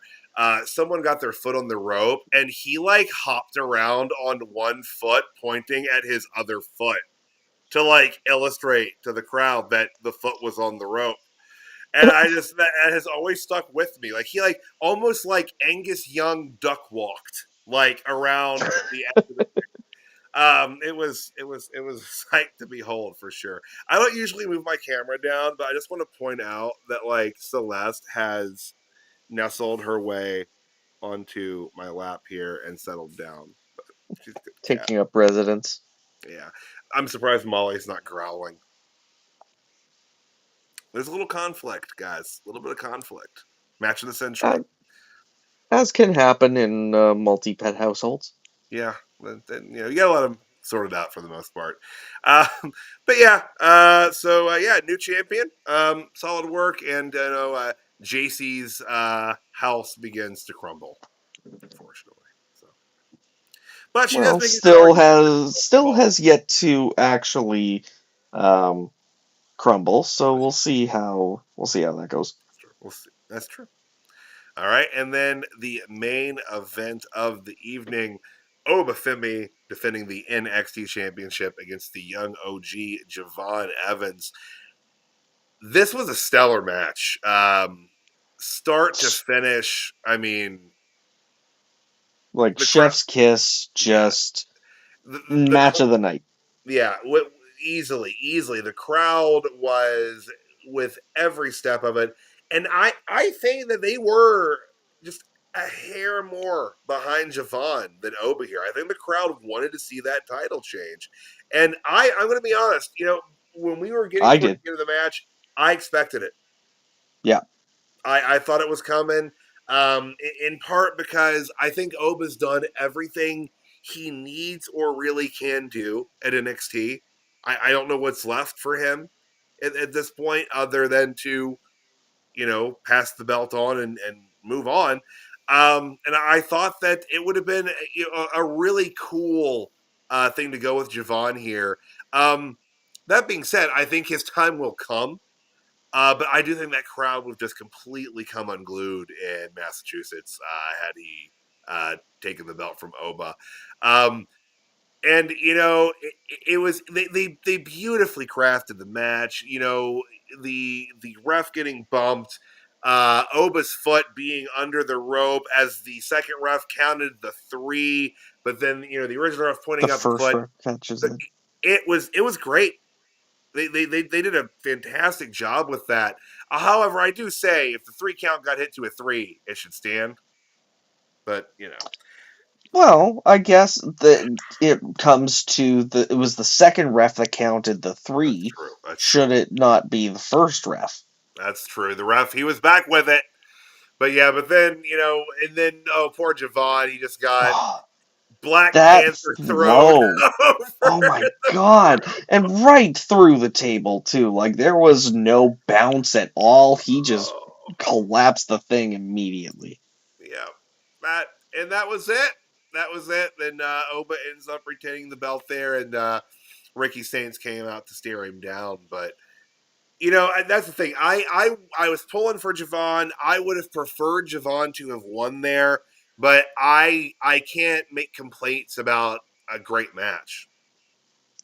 someone got their foot on the rope and he like hopped around on one foot, pointing at his other foot to like illustrate to the crowd that the foot was on the rope. And that has always stuck with me. Like he like almost like Angus Young duck walked like around the end of the it was a sight to behold for sure. I don't usually move my camera down, but I just want to point out that like Celeste has nestled her way onto my lap here and settled down. But she's a good cat. Taking up residence. Yeah. I'm surprised Molly's not growling. There's a little conflict, guys. A little bit of conflict. Match of the century. As can happen in multi-pet households. Yeah, then, you got a lot of them sorted out for the most part. But yeah, new champion. Solid work, and Jacy's house begins to crumble, unfortunately. So, but she does make still has yet to actually crumble. So we'll see how that goes. We'll see. That's true. All right, and then the main event of the evening, Obafemi defending the NXT Championship against the young OG Javon Evans. This was a stellar match, start to finish. I mean, like chef's kiss, just match of the night. Yeah, easily. The crowd was with every step of it. And I think that they were just a hair more behind Javon than Oba here. I think the crowd wanted to see that title change. And I'm going to be honest, when we were getting towards the end of the match, I expected it. Yeah. I thought it was coming, in part because I think Oba's done everything he needs or really can do at NXT. I don't know what's left for him at this point other than to pass the belt on and move on. And I thought that it would have been a really cool thing to go with Javon here. That being said, I think his time will come. But I do think that crowd would have just completely come unglued in Massachusetts had he taken the belt from Oba. And it was they beautifully crafted the match. The ref getting bumped, Oba's foot being under the rope as the second ref counted the 3, but then the original ref pointing out the foot. Catches it. It was great. They did a fantastic job with that. However, I do say if the 3 count got hit to a 3, it should stand. But Well, I guess that it comes to it was the second ref that counted the 3. That's Should true. it not be the first ref? That's true. The ref, he was back with it. But yeah, then poor Javon, he just got Black Panther thrown. Oh my god. And right through the table too. Like there was no bounce at all. He just collapsed the thing immediately. Yeah. That was it. Then Oba ends up retaining the belt there, and Ricky Saints came out to stare him down. But that's the thing. I was pulling for Javon. I would have preferred Javon to have won there, but I can't make complaints about a great match.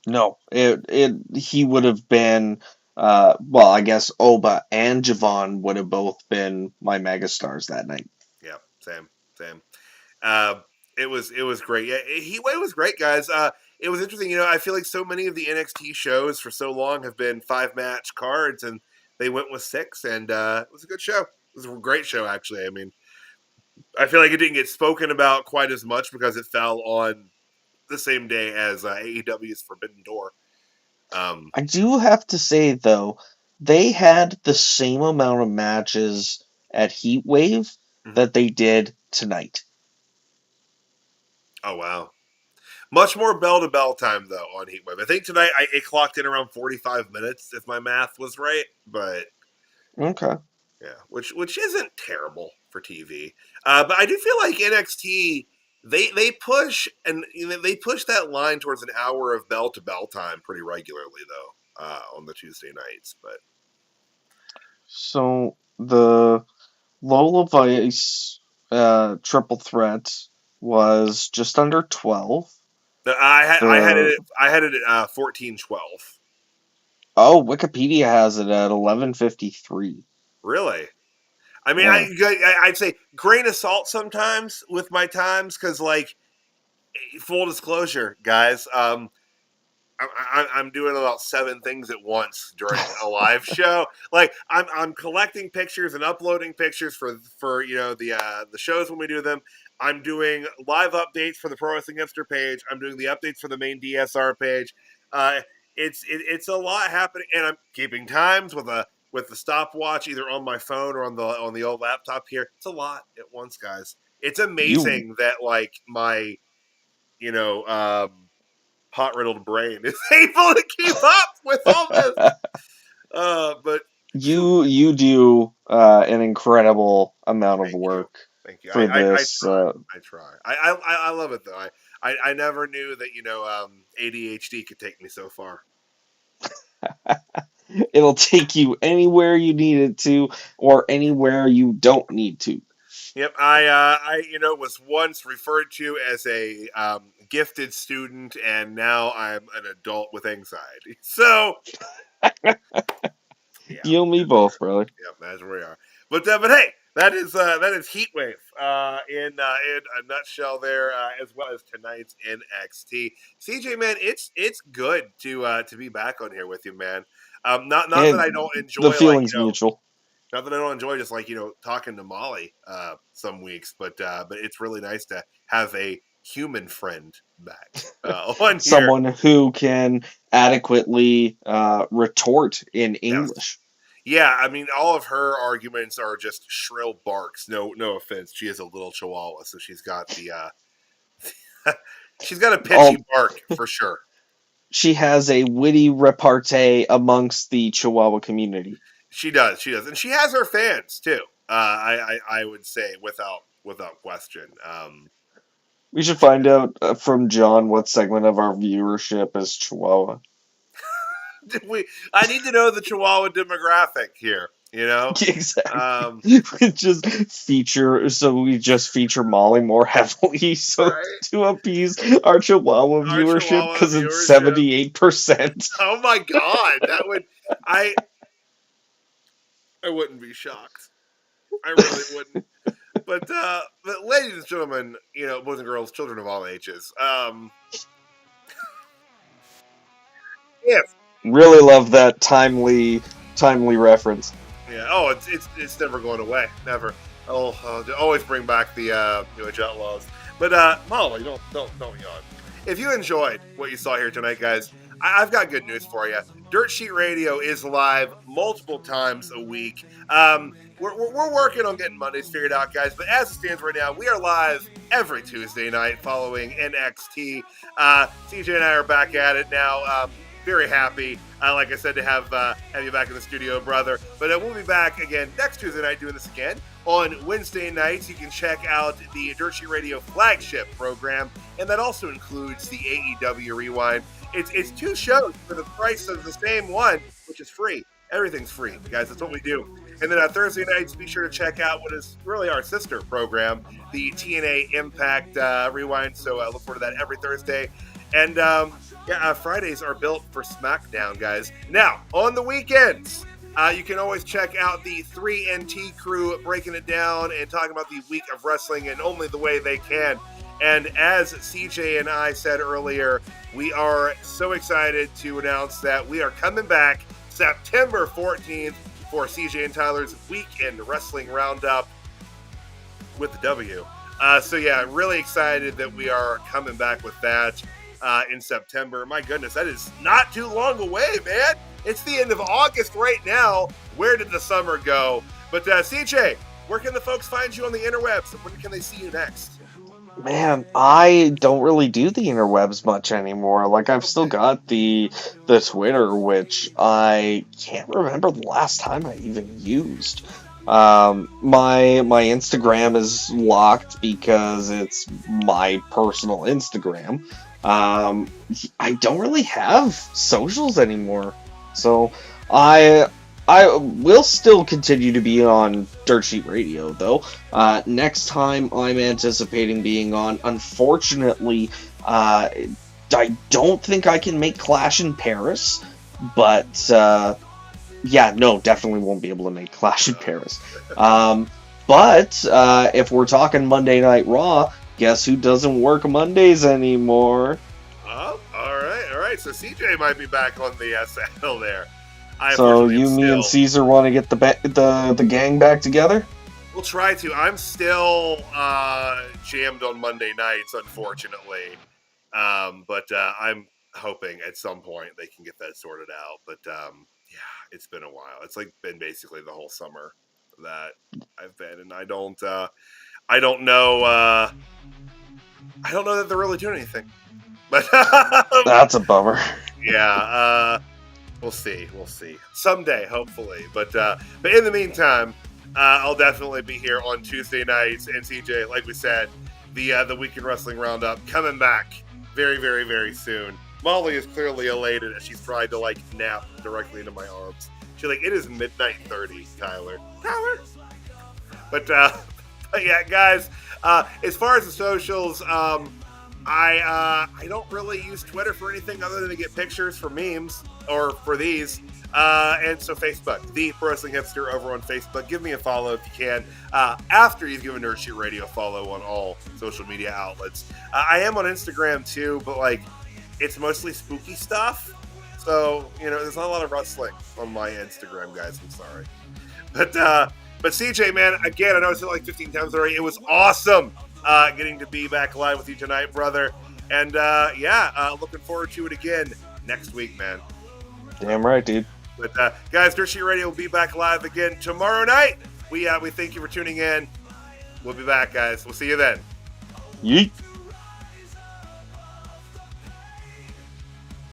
No, he would have been. Well, I guess Oba and Javon would have both been my megastars that night. Yeah, same. It was great. Yeah, Heatwave was great, guys. It was interesting. I feel like so many of the NXT shows for so long have been 5-match cards, and they went with 6, and it was a good show. was a great show, actually. I mean, I feel like it didn't get spoken about quite as much because it fell on the same day as AEW's Forbidden Door. I do have to say, though, they had the same amount of matches at Heatwave that they did tonight. Oh, wow. Much more bell-to-bell time, though, on Heatwave. I think tonight it clocked in around 45 minutes, if my math was right, but... Okay. Yeah, which isn't terrible for TV. But I do feel like NXT, they push, and they push that line towards an hour of bell-to-bell time pretty regularly, though, on the Tuesday nights. But So, the Lola Vice triple threat was just under 12. I had it at 14-12. Oh, Wikipedia has it at 11:53. Really? I mean, Yeah. I'd say grain of salt sometimes with my times because, like, full disclosure, guys, I'm doing about 7 things at once during a live show. Like I'm collecting pictures and uploading pictures for the shows when we do them. I'm doing live updates for the Pro Wrestling Hipster page. I'm doing the updates for the main DSR page. It's a lot happening, and I'm keeping times with the stopwatch either on my phone or on the old laptop here. It's a lot at once, guys. It's amazing that like my pot-riddled brain is able to keep up with all this. But you do an incredible amount of work. Thank you. For this. I try. I love it though. I never knew that ADHD could take me so far. It'll take you anywhere you need it to, or anywhere you don't need to. Yep, I was once referred to as a gifted student, and now I'm an adult with anxiety. So, yeah, You and me both, brother. Yep, that's where we are. But hey, that is Heatwave in a nutshell there, as well as tonight's NXT. CJ, man, it's good to be back on here with you, man. Not that I don't enjoy the feeling's mutual. Not that I don't enjoy just talking to Molly some weeks, but it's really nice to have a human friend back on Someone here. who can adequately retort in English. Yeah, I mean, all of her arguments are just shrill barks. No offense, she is a little chihuahua, so she's got the she's got a pitchy bark for sure. She has a witty repartee amongst the Chihuahua community. She does, and she has her fans too. I would say without question. We should find out from John what segment of our viewership is Chihuahua. I need to know the Chihuahua demographic here. Exactly. We just feature Molly more heavily, to appease our Chihuahua viewership, because it's 78%. Oh my god, that would I wouldn't be shocked. I really wouldn't. But ladies and gentlemen, boys and girls, children of all ages, really love that timely reference. Yeah. Oh, it's never going away. Never. I'll always bring back the Jet Laws. But Molly, don't yawn. If you enjoyed what you saw here tonight, guys, I've got good news for you. Dirt Sheet Radio is live multiple times a week. We're working on getting Mondays figured out, guys. But as it stands right now, we are live every Tuesday night following NXT. CJ and I are back at it now. Very happy, like I said, to have you back in the studio, brother. But we'll be back again next Tuesday night doing this again. On Wednesday nights, you can check out the Dirt Sheet Radio flagship program, and that also includes the AEW Rewind. It's 2 shows for the price of the same one, which is free. Everything's free, guys. That's what we do. And then on Thursday nights, be sure to check out what is really our sister program, the TNA Impact Rewind. So look forward to that every Thursday. And Fridays are built for SmackDown, guys. Now, on the weekends, you can always check out the 3NT crew breaking it down and talking about the week of wrestling in only the way they can. And as CJ and I said earlier, we are so excited to announce that we are coming back September 14th for CJ and Tyler's Weekend Wrestling Roundup with the W. So yeah, really excited that we are coming back with that in September. My goodness, that is not too long away, man. It's the end of August right now. Where did the summer go? But CJ, where can the folks find you on the interwebs, and when can they see you next? Man, I don't really do the interwebs much anymore. Like, I've still got the Twitter, which I can't remember the last time I even used. My Instagram is locked because it's my personal Instagram. I don't really have socials anymore, so I will still continue to be on Dirt Sheet Radio, though. Next time I'm anticipating being on, unfortunately, I don't think I can make Clash in Paris, but yeah, no, definitely won't be able to make Clash in Paris. But if we're talking Monday Night Raw, guess who doesn't work Mondays anymore? Oh, all right. So CJ might be back on the saddle there. So me and Caesar want to get the gang back together? We'll try to. I'm still jammed on Monday nights, unfortunately. But I'm hoping at some point they can get that sorted out. But yeah, it's been a while. It's like been basically the whole summer that I've been, and I don't know. I don't know that they're really doing anything. But that's a bummer. Yeah. We'll see. Someday, hopefully. But in the meantime, I'll definitely be here on Tuesday nights. And CJ, like we said, the Weekend Wrestling Roundup coming back very, very, very soon. Molly is clearly elated as she's tried to nap directly into my arms. She's like, it is midnight 30, Tyler. But yeah, guys. As far as the socials, I don't really use Twitter for anything other than to get pictures for memes or for these. And so Facebook, the Pro Wrestling Hipster over on Facebook. Give me a follow if you can. After you've given Dirt Sheet Radio a follow on all social media outlets. I am on Instagram too, but it's mostly spooky stuff. So, there's not a lot of wrestling on my Instagram, guys. I'm sorry. But CJ, man, again, I know I said it 15 times already. It was awesome getting to be back live with you tonight, brother. And looking forward to it again next week, man. Damn right, dude. But guys, Dirt Sheet Radio will be back live again tomorrow night. We thank you for tuning in. We'll be back, guys. We'll see you then. Yeet.